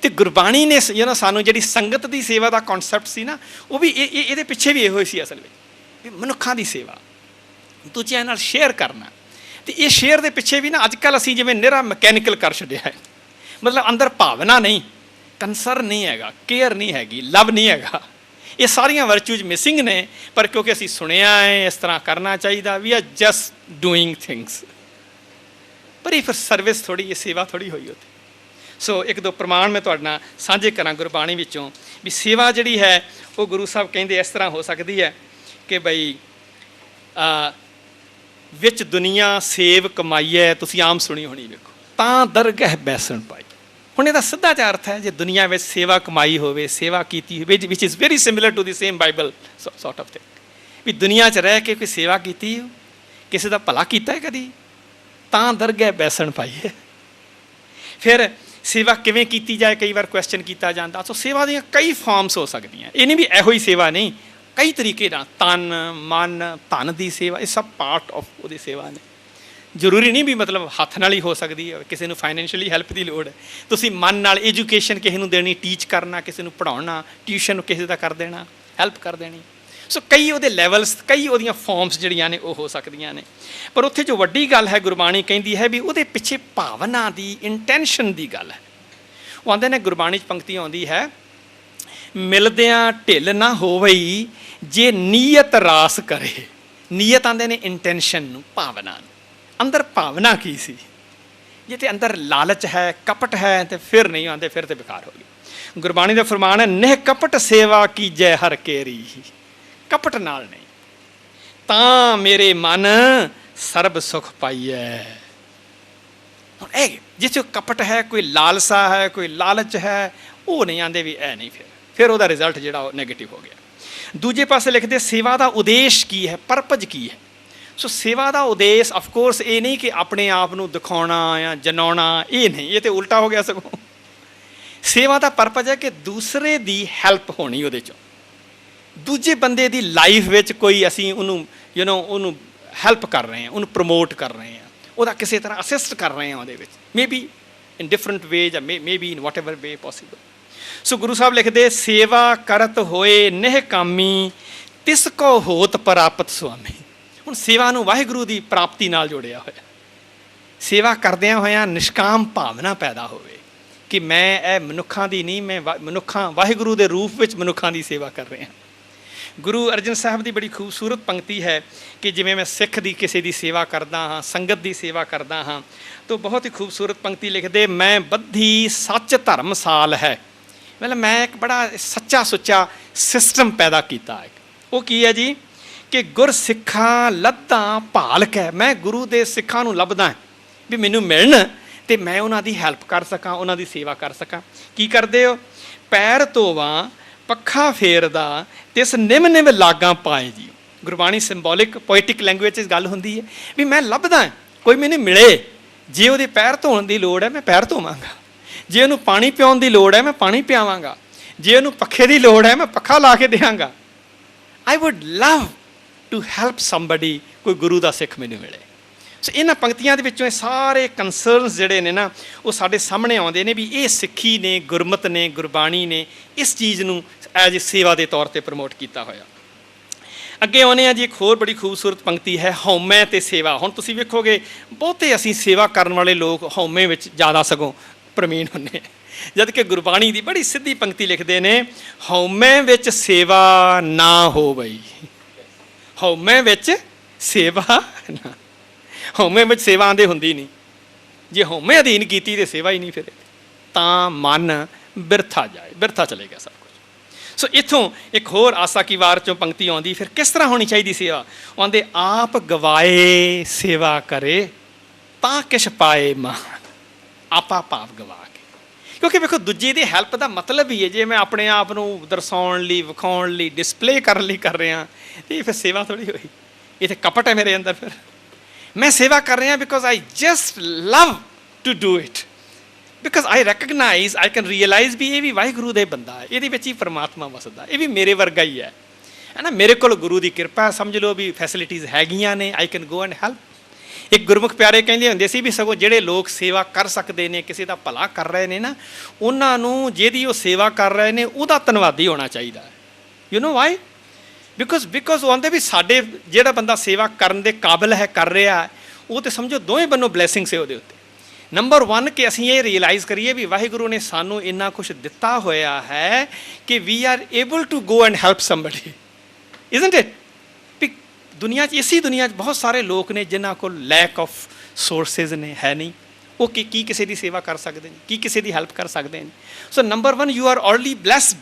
ਤੇ ਗੁਰਬਾਣੀ ਨੇ ਸਾਨੂੰ ਜਿਹੜੀ ਸੰਗਤ ਦੀ ਸੇਵਾ ਦਾ ਕਨਸੈਪਟ ਸੀ ਨਾ, ਉਹ ਵੀ ਇਹਦੇ ਪਿੱਛੇ ਵੀ ਇਹੋ ਹੀ ਸੀ ਅਸਲ ਵਿੱਚ, ਵੀ ਮਨੁੱਖਾਂ ਦੀ ਸੇਵਾ, ਦੂਜਿਆਂ ਨਾਲ ਸ਼ੇਅਰ ਕਰਨਾ। ਤੇ ਇਹ ਸ਼ੇਅਰ ਦੇ ਪਿੱਛੇ ਵੀ ਨਾ ਅੱਜ ਕੱਲ੍ਹ ਅਸੀਂ ਜਿਵੇਂ ਨਿਰਾ ਮਕੈਨੀਕਲ ਕਰ ਛੱਡਿਆ ਹੈ, ਮਤਲਬ ਅੰਦਰ ਭਾਵਨਾ ਨਹੀਂ, ਕੰਸਰਨ ਨਹੀਂ ਹੈਗਾ, ਕੇਅਰ ਨਹੀਂ ਹੈਗੀ, ਲਵ ਨਹੀਂ ਹੈਗਾ। ਇਹ ਸਾਰੀਆਂ ਵਰਚੂਜ਼ ਮਿਸਿੰਗ ਨੇ, ਪਰ ਕਿਉਂਕਿ ਅਸੀਂ ਸੁਣਿਆ ਹੈ ਇਸ ਤਰ੍ਹਾਂ ਕਰਨਾ ਚਾਹੀਦਾ, we are just doing things, ਪਰ ਇਹ ਫਿਰ ਸਰਵਿਸ ਥੋੜ੍ਹੀ, ਇਹ ਸੇਵਾ ਥੋੜ੍ਹੀ ਹੋਈ ਉੱਥੇ। ਸੋ ਇੱਕ ਦੋ ਪ੍ਰਮਾਣ ਮੈਂ ਤੁਹਾਡੇ ਨਾਲ ਸਾਂਝੇ ਕਰਾਂ ਗੁਰਬਾਣੀ ਵਿੱਚੋਂ, ਵੀ ਸੇਵਾ ਜਿਹੜੀ ਹੈ ਉਹ ਗੁਰੂ ਸਾਹਿਬ ਕਹਿੰਦੇ ਇਸ ਤਰ੍ਹਾਂ ਹੋ ਸਕਦੀ ਹੈ ਕਿ ਬਈ ਵਿੱਚ ਦੁਨੀਆ ਸੇਵ ਕਮਾਈਐ, ਤੁਸੀਂ ਆਮ ਸੁਣੀ ਹੋਣੀ, ਵੇਖੋ ਤਾਂ ਦਰਗਹਿ ਬੈਸਣ ਪਾਈ। ਹੁਣ ਇਹਦਾ ਸਿੱਧਾ ਜਿਹਾ ਅਰਥ ਹੈ, ਜੇ ਦੁਨੀਆ ਵਿੱਚ ਸੇਵਾ ਕਮਾਈ ਹੋਵੇ, ਸੇਵਾ ਕੀਤੀ ਹੋਵੇ, which is very similar to the same Bible sort of thing, ਵੀ ਦੁਨੀਆ 'ਚ ਰਹਿ ਕੇ ਕੋਈ ਸੇਵਾ ਕੀਤੀ ਹੋ, ਕਿਸੇ ਦਾ ਭਲਾ ਕੀਤਾ ਹੈ ਕਦੀ, ਤਾਂ ਦਰਗਹਿ ਬੈਸਣ ਪਾਈ ਹੈ। ਫਿਰ ਸੇਵਾ ਕਿਵੇਂ ਕੀਤੀ ਜਾਏ, ਕਈ ਵਾਰ ਕੁਐਸਚਨ ਕੀਤਾ ਜਾਂਦਾ। ਸੋ ਸੇਵਾ ਦੀਆਂ ਕਈ ਫਾਰਮਸ ਹੋ ਸਕਦੀਆਂ, ਇਹ ਨਹੀਂ ਵੀ ਇਹੋ ਹੀ ਸੇਵਾ ਨਹੀਂ, ਕਈ ਤਰੀਕੇ ਨਾਲ, ਤਨ ਮਨ ਧਨ ਦੀ ਸੇਵਾ, ਇਹ ਸਭ ਪਾਰਟ ਆਫ ਉਹਦੀ ਸੇਵਾ ਨੇ। ਜ਼ਰੂਰੀ ਨਹੀਂ ਵੀ ਮਤਲਬ ਹੱਥ ਨਾਲ ਹੀ ਹੋ ਸਕਦੀ ਹੈ, ਕਿਸੇ ਨੂੰ ਫਾਈਨੈਂਸ਼ੀਅਲੀ ਹੈਲਪ ਦੀ ਲੋੜ ਹੈ, ਤੁਸੀਂ ਮਨ ਨਾਲ ਐਜੂਕੇਸ਼ਨ ਕਿਸੇ ਨੂੰ ਦੇਣੀ, ਟੀਚ ਕਰਨਾ, ਕਿਸੇ ਨੂੰ ਪੜ੍ਹਾਉਣਾ, ਟਿਊਸ਼ਨ ਕਿਸੇ ਦਾ ਕਰ ਦੇਣਾ, ਹੈਲਪ ਕਰ ਦੇਣੀ। ਸੋ ਕਈ ਉਹਦੇ ਲੈਵਲਸ, ਕਈ ਉਹਦੀਆਂ ਫਾਰਮਸ ਜਿਹੜੀਆਂ ਨੇ ਉਹ ਹੋ ਸਕਦੀਆਂ ਨੇ। ਪਰ ਉੱਥੇ ਜੋ ਵੱਡੀ ਗੱਲ ਹੈ ਗੁਰਬਾਣੀ ਕਹਿੰਦੀ ਹੈ ਵੀ ਉਹਦੇ ਪਿੱਛੇ ਭਾਵਨਾ ਦੀ, ਇੰਟੈਂਸ਼ਨ ਦੀ ਗੱਲ ਹੈ। ਉਹ ਆਉਂਦੇ ਨੇ, ਗੁਰਬਾਣੀ 'ਚ ਪੰਕਤੀ ਆਉਂਦੀ ਹੈ, ਮਿਲਦਿਆਂ ਢਿੱਲ ਨਾ ਹੋਵਈ ਜੇ ਨੀਅਤ ਰਾਸ ਕਰੇ। ਨੀਅਤ ਆਉਂਦੇ ਨੇ ਇੰਟੈਂਸ਼ਨ ਨੂੰ, ਭਾਵਨਾ ਨੂੰ, ਅੰਦਰ ਭਾਵਨਾ ਕੀ ਸੀ। ਜੇ ਤੇ ਅੰਦਰ ਲਾਲਚ ਹੈ, ਕਪਟ ਹੈ, ਤੇ ਫਿਰ ਨਹੀਂ ਆਉਂਦੇ, ਫਿਰ ਤੇ ਬੇਕਾਰ ਹੋ ਗਈ। ਗੁਰਬਾਣੀ ਦਾ ਫਰਮਾਨ ਹੈ, ਨਿਹ ਕਪਟ ਸੇਵਾ ਕੀਜੈ ਹਰ ਕੇਰੀ, ਕਪਟ ਨਾਲ ਨਹੀਂ, ਤਾਂ ਮੇਰੇ ਮਨ ਸਰਬ ਸੁਖ ਪਾਈਐ। ਹੁਣ ਇਹ ਜਿਸ 'ਚ ਕਪਟ ਹੈ, ਕੋਈ ਲਾਲਸਾ ਹੈ, ਕੋਈ ਲਾਲਚ ਹੈ, ਉਹ ਨਹੀਂ ਆਉਂਦੇ, ਵੀ ਇਹ ਨਹੀਂ, ਫਿਰ ਉਹਦਾ ਰਿਜ਼ਲਟ ਜਿਹੜਾ ਉਹ ਨੈਗੇਟਿਵ ਹੋ ਗਿਆ। ਦੂਜੇ ਪਾਸੇ ਲਿਖਦੇ ਸੇਵਾ ਦਾ ਉਦੇਸ਼ ਕੀ ਹੈ, ਪਰਪਜ ਕੀ ਹੈ। ਸੋ ਸੇਵਾ ਦਾ ਉਦੇਸ਼ ਅਫਕੋਰਸ ਇਹ ਨਹੀਂ ਕਿ ਆਪਣੇ ਆਪ ਨੂੰ ਦਿਖਾਉਣਾ ਜਾਂ ਜਨਾਉਣਾ, ਇਹ ਨਹੀਂ, ਇਹ ਤੇ ਉਲਟਾ ਹੋ ਗਿਆ ਸਗੋਂ। ਸੇਵਾ ਦਾ ਪਰਪਜ ਹੈ ਕਿ ਦੂਸਰੇ ਦੀ ਹੈਲਪ ਹੋਣੀ, ਉਹਦੇ 'ਚੋਂ ਦੂਜੇ ਬੰਦੇ ਦੀ ਲਾਈਫ ਵਿੱਚ ਕੋਈ ਅਸੀਂ ਉਹਨੂੰ ਉਹਨੂੰ ਹੈਲਪ ਕਰ ਰਹੇ ਹਾਂ, ਉਹਨੂੰ ਪ੍ਰਮੋਟ ਕਰ ਰਹੇ ਹਾਂ, ਉਹਦਾ ਕਿਸੇ ਤਰ੍ਹਾਂ ਅਸਿਸਟ ਕਰ ਰਹੇ ਹਾਂ ਉਹਦੇ ਵਿੱਚ, may be in different way ਜਾਂ maybe in whatever way possible. So Guru Sahib ਲਿਖਦੇ, ਸੇਵਾ ਕਰਤ ਹੋਏ ਨਿਹ ਕਾਮੀ, ਤਿਸ ਕੋ ਹੋਤ ਪ੍ਰਾਪਤ ਸੁਆਮੀ। ਹੁਣ ਸੇਵਾ ਨੂੰ ਵਾਹਿਗੁਰੂ ਦੀ ਪ੍ਰਾਪਤੀ ਨਾਲ ਜੋੜਿਆ ਹੋਇਆ। ਸੇਵਾ ਕਰਦਿਆਂ ਹੋਇਆਂ ਨਿਸ਼ਕਾਮ ਭਾਵਨਾ ਪੈਦਾ ਹੋਵੇ ਕਿ ਮੈਂ ਇਹ ਮਨੁੱਖਾਂ ਦੀ ਨਹੀਂ, ਮੈਂ ਮਨੁੱਖਾਂ, ਵਾਹਿਗੁਰੂ ਦੇ ਰੂਪ ਵਿੱਚ ਮਨੁੱਖਾਂ ਦੀ ਸੇਵਾ ਕਰ ਰਿਹਾ। ਗੁਰੂ ਅਰਜਨ ਸਾਹਿਬ ਦੀ ਬੜੀ ਖੂਬਸੂਰਤ ਪੰਕਤੀ ਹੈ ਕਿ ਜਿਵੇਂ ਮੈਂ ਸਿੱਖ ਦੀ ਕਿਸੇ ਦੀ ਸੇਵਾ ਕਰਦਾ ਹਾਂ, ਸੰਗਤ ਦੀ ਸੇਵਾ ਕਰਦਾ ਹਾਂ, ਤਾਂ ਬਹੁਤ ਹੀ ਖੂਬਸੂਰਤ ਪੰਕਤੀ ਲਿਖਦੇ, ਮੈਂ ਬੱਧੀ ਸੱਚ ਧਰਮਸਾਲ ਹੈ। ਮਤਲਬ ਮੈਂ ਇੱਕ ਬੜਾ ਸੱਚਾ ਸੁੱਚਾ ਸਿਸਟਮ ਪੈਦਾ ਕੀਤਾ ਹੈ। ਉਹ ਕੀ ਹੈ ਜੀ, ਕਿ ਗੁਰ ਸਿੱਖਾਂ ਲੱਦਾਂ ਭਾਲ ਕੇ, ਮੈਂ ਗੁਰੂ ਦੇ ਸਿੱਖਾਂ ਨੂੰ ਲੱਭਦਾ ਵੀ ਮੈਨੂੰ ਮਿਲਣ ਅਤੇ ਮੈਂ ਉਹਨਾਂ ਦੀ ਹੈਲਪ ਕਰ ਸਕਾਂ, ਉਹਨਾਂ ਦੀ ਸੇਵਾ ਕਰ ਸਕਾਂ। ਕੀ ਕਰਦੇ ਹੋ, ਪੈਰ ਧੋਵਾਂ ਪੱਖਾ ਫੇਰਦਾ ਤਿਸ ਨਿਮ ਨਿਮ ਲਾਗਾਂ ਪਾਏ ਜੀ। ਗੁਰਬਾਣੀ ਸਿੰਬੋਲਿਕ ਪੋਇਟਿਕ ਲੈਂਗੁਏਜ 'ਚ ਗੱਲ ਹੁੰਦੀ ਹੈ ਵੀ ਮੈਂ ਲੱਭਦਾ, ਕੋਈ ਮੈਨੂੰ ਮਿਲੇ, ਜੇ ਉਹਦੇ ਪੈਰ ਧੋਣ ਦੀ ਲੋੜ ਹੈ ਮੈਂ ਪੈਰ ਧੋਵਾਂਗਾ, ਜੇ ਉਹਨੂੰ ਪਾਣੀ ਪਿਆਉਣ ਦੀ ਲੋੜ ਹੈ ਮੈਂ ਪਾਣੀ ਪਿਆਵਾਂਗਾ, ਜੇ ਉਹਨੂੰ ਪੱਖੇ ਦੀ ਲੋੜ ਹੈ ਮੈਂ ਪੱਖਾ ਲਾ ਕੇ ਦਿਆਂਗਾ। I would love to help somebody, ਕੋਈ ਗੁਰੂ ਦਾ ਸਿੱਖ ਮੈਨੂੰ ਮਿਲੇ। ਸੋ ਇਹਨਾਂ ਪੰਕਤੀਆਂ ਦੇ ਵਿੱਚੋਂ ਇਹ ਸਾਰੇ ਕੰਸਰਨਸ ਜਿਹੜੇ ਨੇ ਨਾ, ਉਹ ਸਾਡੇ ਸਾਹਮਣੇ ਆਉਂਦੇ ਨੇ ਵੀ ਇਹ ਸਿੱਖੀ ਨੇ, ਗੁਰਮਤ ਨੇ, ਗੁਰਬਾਣੀ ਨੇ ਇਸ ਚੀਜ਼ ਨੂੰ ਐਜ ਸੇਵਾ ਦੇ ਤੌਰ 'ਤੇ ਪ੍ਰਮੋਟ ਕੀਤਾ ਹੋਇਆ। ਅੱਗੇ ਆਉਂਦੇ ਹਾਂ ਜੀ, ਇੱਕ ਹੋਰ ਬੜੀ ਖੂਬਸੂਰਤ ਪੰਕਤੀ ਹੈ, ਹਉਮੈ ਅਤੇ ਸੇਵਾ। ਹੁਣ ਤੁਸੀਂ ਵੇਖੋਗੇ ਬਹੁਤੇ ਅਸੀਂ ਸੇਵਾ ਕਰਨ ਵਾਲੇ ਲੋਕ ਹਉਮੈ ਵਿੱਚ ਜ਼ਿਆਦਾ ਸਗੋਂ ਪ੍ਰਵੀਨ ਹੁੰਦੇ ਆ, ਜਦ ਕਿ ਗੁਰਬਾਣੀ ਦੀ ਬੜੀ ਸਿੱਧੀ ਪੰਕਤੀ ਲਿਖਦੇ ਨੇ, ਹਉਮੈ ਵਿੱਚ ਸੇਵਾ ਨਾ ਹੋਵਈ। ਹਉਮੈ ਵਿੱਚ ਸੇਵਾ ਨਾ, ਹਉਮੈ ਵਿੱਚ ਸੇਵਾ ਆਂਦੇ ਹੁੰਦੀ ਨਹੀਂ, ਜੇ ਹਉਮੈ ਅਧੀਨ ਕੀਤੀ ਤਾਂ ਸੇਵਾ ਹੀ ਨਹੀਂ, ਫਿਰ ਤਾਂ ਮਨ ਬਿਰਥਾ ਜਾਏ, ਬਿਰਥਾ ਚਲੇਗਾ ਸਭ ਕੁਝ। ਸੋ ਇੱਥੋਂ ਇੱਕ ਹੋਰ ਆਸਾ ਕੀ ਵਾਰ 'ਚੋਂ ਪੰਕਤੀ ਆਉਂਦੀ, ਫਿਰ ਕਿਸ ਤਰ੍ਹਾਂ ਹੋਣੀ ਚਾਹੀਦੀ ਸੇਵਾ। ਉਹ ਆਂਦੇ, ਆਪ ਗਵਾਏ ਸੇਵਾ ਕਰੇ ਤਾਂ ਕਿਛ ਪਾਏ ਮਾਨ। ਆਪਾ ਭਾਵ ਗਵਾ ਕੇ, ਕਿਉਂਕਿ ਵੇਖੋ ਦੂਜੇ ਦੀ ਹੈਲਪ ਦਾ ਮਤਲਬ ਹੀ ਹੈ, ਜੇ ਮੈਂ ਆਪਣੇ ਆਪ ਨੂੰ ਦਰਸਾਉਣ ਲਈ, ਵਿਖਾਉਣ ਲਈ, ਡਿਸਪਲੇ ਕਰਨ ਲਈ ਕਰ ਰਿਹਾ, ਇਹ ਫਿਰ ਸੇਵਾ ਥੋੜ੍ਹੀ ਹੋਈ, ਇਹ ਤਾਂ ਕਪਟ ਹੈ ਮੇਰੇ ਅੰਦਰ। ਫਿਰ ਮੈਂ ਸੇਵਾ ਕਰ ਰਿਹਾ because I just love to do it, because I recognise, I can realise ਵੀ ਇਹ ਵੀ ਵਾਹਿਗੁਰੂ ਦੇ ਬੰਦਾ ਹੈ, ਇਹਦੇ ਵਿੱਚ ਹੀ ਪਰਮਾਤਮਾ ਵਸਦਾ, ਇਹ ਵੀ ਮੇਰੇ ਵਰਗਾ ਹੀ ਹੈ ਨਾ। ਮੇਰੇ ਕੋਲ ਗੁਰੂ ਦੀ ਕਿਰਪਾ, ਸਮਝ ਲਓ ਵੀ ਫੈਸਿਲਿਟੀਜ਼ ਹੈਗੀਆਂ ਨੇ, I can go and help. ਇੱਕ ਗੁਰਮੁਖ ਪਿਆਰੇ ਕਹਿੰਦੇ ਹੁੰਦੇ ਸੀ ਵੀ ਸਗੋਂ ਜਿਹੜੇ ਲੋਕ ਸੇਵਾ ਕਰ ਸਕਦੇ ਨੇ, ਕਿਸੇ ਦਾ ਭਲਾ ਕਰ ਰਹੇ ਨੇ ਨਾ, ਉਹਨਾਂ ਨੂੰ ਜਿਹਦੀ ਉਹ ਸੇਵਾ ਕਰ ਰਹੇ ਨੇ ਉਹਦਾ ਧੰਨਵਾਦੀ ਹੋਣਾ ਚਾਹੀਦਾ ਹੈ। You know Y? ਬਿਕੋਜ਼ ਉਹ ਆਂਦੇ ਵੀ ਸਾਡੇ ਜਿਹੜਾ ਬੰਦਾ ਸੇਵਾ ਕਰਨ ਦੇ ਕਾਬਿਲ ਹੈ, ਕਰ ਰਿਹਾ, ਉਹ ਤਾਂ ਸਮਝੋ ਦੋਵੇਂ ਬੰਨੋਂ ਬਲੈਸਿੰਗਸ ਹੈ ਉਹਦੇ ਉੱਤੇ। ਨੰਬਰ 1 ਕਿ ਅਸੀਂ ਇਹ ਰੀਅਲਾਈਜ਼ ਕਰੀਏ ਵੀ ਵਾਹਿਗੁਰੂ ਨੇ ਸਾਨੂੰ ਇੰਨਾ ਕੁਛ ਦਿੱਤਾ ਹੋਇਆ ਹੈ ਕਿ we are able to go and help somebody, isn't it? ਵੀ ਦੁਨੀਆ 'ਚ, ਇਸੀ ਦੁਨੀਆ 'ਚ ਬਹੁਤ ਸਾਰੇ ਲੋਕ ਨੇ ਜਿਨ੍ਹਾਂ ਕੋਲ ਲੈਕ ਆਫ ਸੋਰਸਿਸ ਨੇ, ਹੈ ਨਹੀਂ, ਉਹ ਕੀ ਕਿਸੇ ਦੀ ਸੇਵਾ ਕਰ ਸਕਦੇ ਨੇ, ਕੀ ਕਿਸੇ ਦੀ ਹੈਲਪ ਕਰ ਸਕਦੇ ਨੇ। ਸੋ number 1 you are already blessed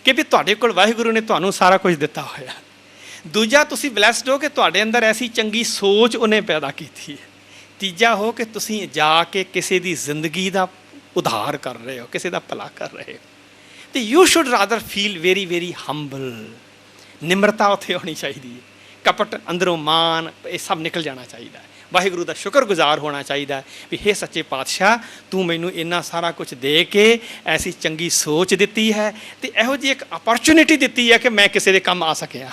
ਕਿ ਵੀ ਤੁਹਾਡੇ ਕੋਲ ਵਾਹਿਗੁਰੂ ਨੇ ਤੁਹਾਨੂੰ ਸਾਰਾ ਕੁਝ ਦਿੱਤਾ ਹੋਇਆ। ਦੂਜਾ, ਤੁਸੀਂ ਬਲੈਸਡ ਹੋ ਕਿ ਤੁਹਾਡੇ ਅੰਦਰ ਐਸੀ ਚੰਗੀ ਸੋਚ ਉਹਨੇ ਪੈਦਾ ਕੀਤੀ ਹੈ। ਤੀਜਾ ਹੋ ਕਿ ਤੁਸੀਂ ਜਾ ਕੇ ਕਿਸੇ ਦੀ ਜ਼ਿੰਦਗੀ ਦਾ ਉਧਾਰ ਕਰ ਰਹੇ ਹੋ, ਕਿਸੇ ਦਾ ਭਲਾ ਕਰ ਰਹੇ ਹੋ। ਅਤੇ you should rather feel very very humble. ਨਿਮਰਤਾ ਉੱਥੇ ਹੋਣੀ ਚਾਹੀਦੀ ਹੈ, ਕਪਟ, ਅੰਦਰੋਂ ਮਾਨ, ਇਹ ਸਭ ਨਿਕਲ ਜਾਣਾ ਚਾਹੀਦਾ ਹੈ। ਵਾਹਿਗੁਰੂ ਦਾ ਸ਼ੁਕਰਗੁਜ਼ਾਰ ਹੋਣਾ ਚਾਹੀਦਾ ਵੀ ਹੇ ਸੱਚੇ ਪਾਤਸ਼ਾਹ, ਤੂੰ ਮੈਨੂੰ ਇੰਨਾ ਸਾਰਾ ਕੁਝ ਦੇ ਕੇ ਐਸੀ ਚੰਗੀ ਸੋਚ ਦਿੱਤੀ ਹੈ ਅਤੇ ਇਹੋ ਜਿਹੀ ਇੱਕ ਅਪੋਰਚੁਨਿਟੀ ਦਿੱਤੀ ਹੈ ਕਿ ਮੈਂ ਕਿਸੇ ਦੇ ਕੰਮ ਆ ਸਕਿਆ।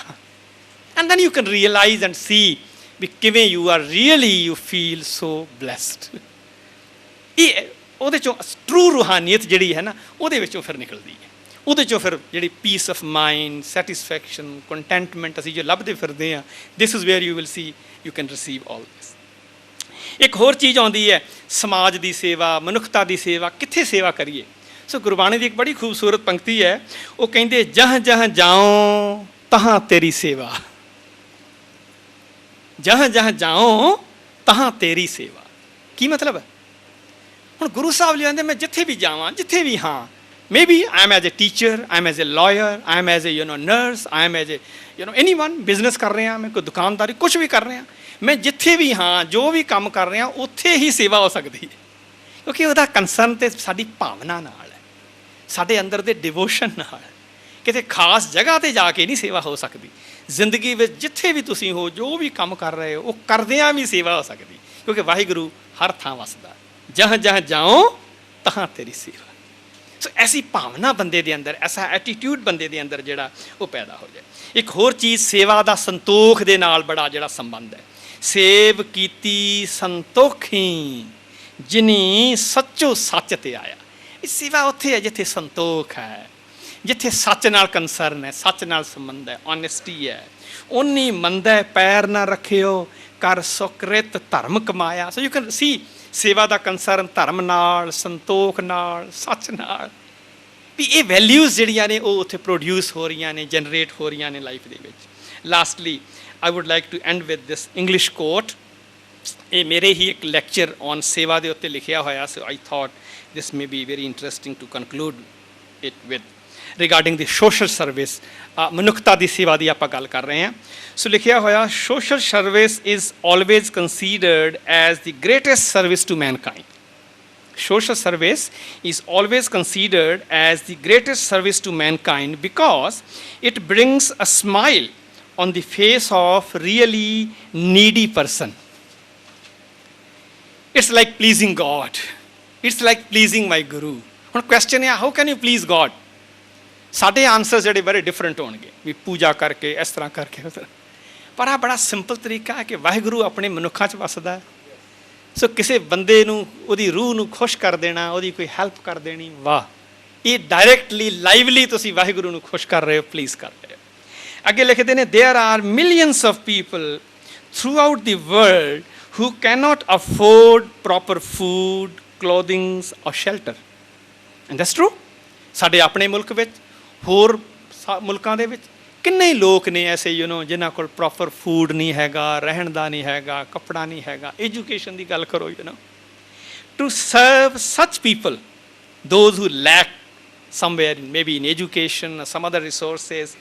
And then you can realise and see ਵੀ ਕਿਵੇਂ you are really, you feel so blessed. ਇਹ ਉਹਦੇ 'ਚੋਂ ਟਰੂ ਰੂਹਾਨੀਅਤ ਜਿਹੜੀ ਹੈ ਨਾ, ਉਹਦੇ ਵਿੱਚੋਂ ਫਿਰ ਨਿਕਲਦੀ ਹੈ। ਉਹਦੇ 'ਚੋਂ ਫਿਰ ਜਿਹੜੀ peace of mind, satisfaction, contentment ਅਸੀਂ ਜੋ ਲੱਭਦੇ ਫਿਰਦੇ ਹਾਂ, this is where you will see you can receive all this. ਇੱਕ ਹੋਰ ਚੀਜ਼ ਆਉਂਦੀ ਹੈ, ਸਮਾਜ ਦੀ ਸੇਵਾ, ਮਨੁੱਖਤਾ ਦੀ ਸੇਵਾ। ਕਿੱਥੇ ਸੇਵਾ ਕਰੀਏ? ਸੋ ਗੁਰਬਾਣੀ ਦੀ ਇੱਕ ਬੜੀ ਖੂਬਸੂਰਤ ਪੰਕਤੀ ਹੈ, ਉਹ ਕਹਿੰਦੇ ਜਹਾਂ ਜਹਾਂ ਜਾਓ ਤਹਾਂ ਤੇਰੀ ਸੇਵਾ, ਜਹਾਂ ਜਹਾਂ ਜਾਓ ਤਹਾਂ ਤੇਰੀ ਸੇਵਾ। ਕੀ ਮਤਲਬ ਹੈ? ਹੁਣ ਗੁਰੂ ਸਾਹਿਬ ਲਿਆਂਦੇ, ਮੈਂ ਜਿੱਥੇ ਵੀ ਜਾਵਾਂ, ਜਿੱਥੇ ਵੀ ਹਾਂ, maybe I am as a teacher, I am as a lawyer, I am as a nurse, I am as a anyone, business ਕਰ ਰਹੇ ਹਾਂ, ਮੈਂ ਕੋਈ ਦੁਕਾਨਦਾਰੀ, ਕੁਛ ਵੀ ਕਰ ਰਹੇ ਹਾਂ, ਮੈਂ ਜਿੱਥੇ ਵੀ ਹਾਂ, ਜੋ ਵੀ ਕੰਮ ਕਰ ਰਹੇ ਹਾਂ, ਉੱਥੇ ਹੀ ਸੇਵਾ ਹੋ ਸਕਦੀ ਹੈ। ਕਿਉਂਕਿ ਉਹਦਾ ਕੰਸਰਨ ਤੇ ਸਾਡੀ ਭਾਵਨਾ ਨਾਲ ਹੈ, ਸਾਡੇ ਅੰਦਰ ਦੇ ਡਿਵੋਸ਼ਨ ਨਾਲ। ਕਿਤੇ ਖਾਸ ਜਗ੍ਹਾ 'ਤੇ ਜਾ ਕੇ ਨਹੀਂ ਸੇਵਾ ਹੋ ਸਕਦੀ। ਜ਼ਿੰਦਗੀ ਵਿੱਚ ਜਿੱਥੇ ਵੀ ਤੁਸੀਂ ਹੋ, ਜੋ ਵੀ ਕੰਮ ਕਰ ਰਹੇ ਹੋ, ਉਹ ਕਰਦਿਆਂ ਵੀ ਸੇਵਾ ਹੋ ਸਕਦੀ, ਕਿਉਂਕਿ ਵਾਹਿਗੁਰੂ ਹਰ ਥਾਂ ਵਸਦਾ। ਜਹਾਂ ਜਹਾਂ ਜਾਓ ਤਹਾਂ ਤੇਰੀ ਸੇਵਾ। ਸੋ ਐਸੀ ਭਾਵਨਾ ਬੰਦੇ ਦੇ ਅੰਦਰ, ਐਸਾ ਐਟੀਟਿਊਡ ਬੰਦੇ ਦੇ ਅੰਦਰ ਜਿਹੜਾ ਉਹ ਪੈਦਾ ਹੋ ਜਾਏ। ਇੱਕ ਹੋਰ ਚੀਜ਼, ਸੇਵਾ ਦਾ ਸੰਤੋਖ ਦੇ ਨਾਲ ਬੜਾ ਜਿਹੜਾ ਸੰਬੰਧ ਹੈ। ਸੇਵ ਕੀਤੀ ਸੰਤੋਖੀ ਜਿਨੀ ਸੱਚੋ ਸੱਚ ਤੇ ਆਇਆ। ਇਹ ਸੇਵਾ ਉੱਥੇ ਹੈ ਜਿੱਥੇ ਸੰਤੋਖ ਹੈ, ਜਿੱਥੇ ਸੱਚ ਨਾਲ ਕੰਸਰਨ ਹੈ, ਸੱਚ ਨਾਲ ਸੰਬੰਧ ਹੈ, ਓਨੈਸਟੀ ਹੈ। ਉਨੀ ਮੰਦਾ ਪੈਰ ਨਾ ਰੱਖਿਓ, ਕਰ ਸੁਕ੍ਰਿਤ ਧਰਮ ਕਮਾਇਆ। ਸੋ ਯੂ ਕੈਨ ਸੀ ਸੇਵਾ ਦਾ ਕੰਸਰਨ ਧਰਮ ਨਾਲ, ਸੰਤੋਖ ਨਾਲ, ਸੱਚ ਨਾਲ, ਵੀ ਇਹ ਵੈਲਿਊਜ਼ ਜਿਹੜੀਆਂ ਨੇ ਉਹ ਉੱਥੇ ਪ੍ਰੋਡਿਊਸ ਹੋ ਰਹੀਆਂ ਨੇ, ਜਨਰੇਟ ਹੋ ਰਹੀਆਂ ਨੇ ਲਾਈਫ ਦੇ ਵਿੱਚ। Lastly I would like to end with this English quote. ਇਹ ਮੇਰੇ ਹੀ ਇੱਕ ਲੈਕਚਰ ਔਨ ਸੇਵਾ ਦੇ ਉੱਤੇ ਲਿਖਿਆ ਹੋਇਆ, so I thought this may be very interesting to conclude it with regarding the social service. ਮਨੁੱਖਤਾ ਦੀ ਸੇਵਾ ਦੀ ਆਪਾਂ ਗੱਲ ਕਰ ਰਹੇ ਹਾਂ। ਸੋ ਲਿਖਿਆ ਹੋਇਆ, social service is always considered as the greatest service to mankind. Social service is always considered as the greatest service to mankind because it brings a smile on the face of really needy person. It's like pleasing God. It's like pleasing my Guru. ਹੁਣ question ਹੈ, how can you please God? ਸਾਡੇ ਆਨਸਰ ਜਿਹੜੇ ਬੜੇ ਡਿਫਰੈਂਟ ਹੋਣਗੇ, ਵੀ ਪੂਜਾ ਕਰਕੇ, ਇਸ ਤਰ੍ਹਾਂ ਕਰਕੇ, ਉਸ ਤਰ੍ਹਾਂ। ਪਰ ਆ ਬੜਾ ਸਿੰਪਲ ਤਰੀਕਾ ਹੈ ਕਿ ਵਾਹਿਗੁਰੂ ਆਪਣੇ ਮਨੁੱਖਾਂ 'ਚ ਵਸਦਾ ਹੈ। ਸੋ ਕਿਸੇ ਬੰਦੇ ਨੂੰ, ਉਹਦੀ ਰੂਹ ਨੂੰ ਖੁਸ਼ ਕਰ ਦੇਣਾ, ਉਹਦੀ ਕੋਈ ਹੈਲਪ ਕਰ ਦੇਣੀ, ਵਾਹ, ਇਹ ਡਾਇਰੈਕਟਲੀ, ਲਾਈਵਲੀ ਤੁਸੀਂ ਵਾਹਿਗੁਰੂ ਨੂੰ ਖੁਸ਼ ਕਰ ਰਹੇ ਹੋ, ਪਲੀਜ਼ ਕਰ ਰਹੇ ਹੋ। ਅੱਗੇ ਲਿਖਦੇ ਨੇ, there are millions of people throughout the world who cannot afford proper food, clothing or shelter. And that's true. ਸਾਡੇ ਆਪਣੇ ਮੁਲਕ ਵਿੱਚ, ਹੋਰ ਮੁਲਕਾਂ ਦੇ ਵਿੱਚ ਕਿੰਨੇ ਹੀ ਲੋਕ ਨੇ ਐਸੇ ਜਿਨ੍ਹਾਂ ਕੋਲ ਪ੍ਰੋਪਰ ਫੂਡ ਨਹੀਂ ਹੈਗਾ, ਰਹਿਣ ਦਾ ਨਹੀਂ ਹੈਗਾ, ਕੱਪੜਾ ਨਹੀਂ ਹੈਗਾ। ਐਜੂਕੇਸ਼ਨ ਦੀ ਗੱਲ ਕਰੋ, to serve such people, those who lack somewhere maybe in education, some other resources,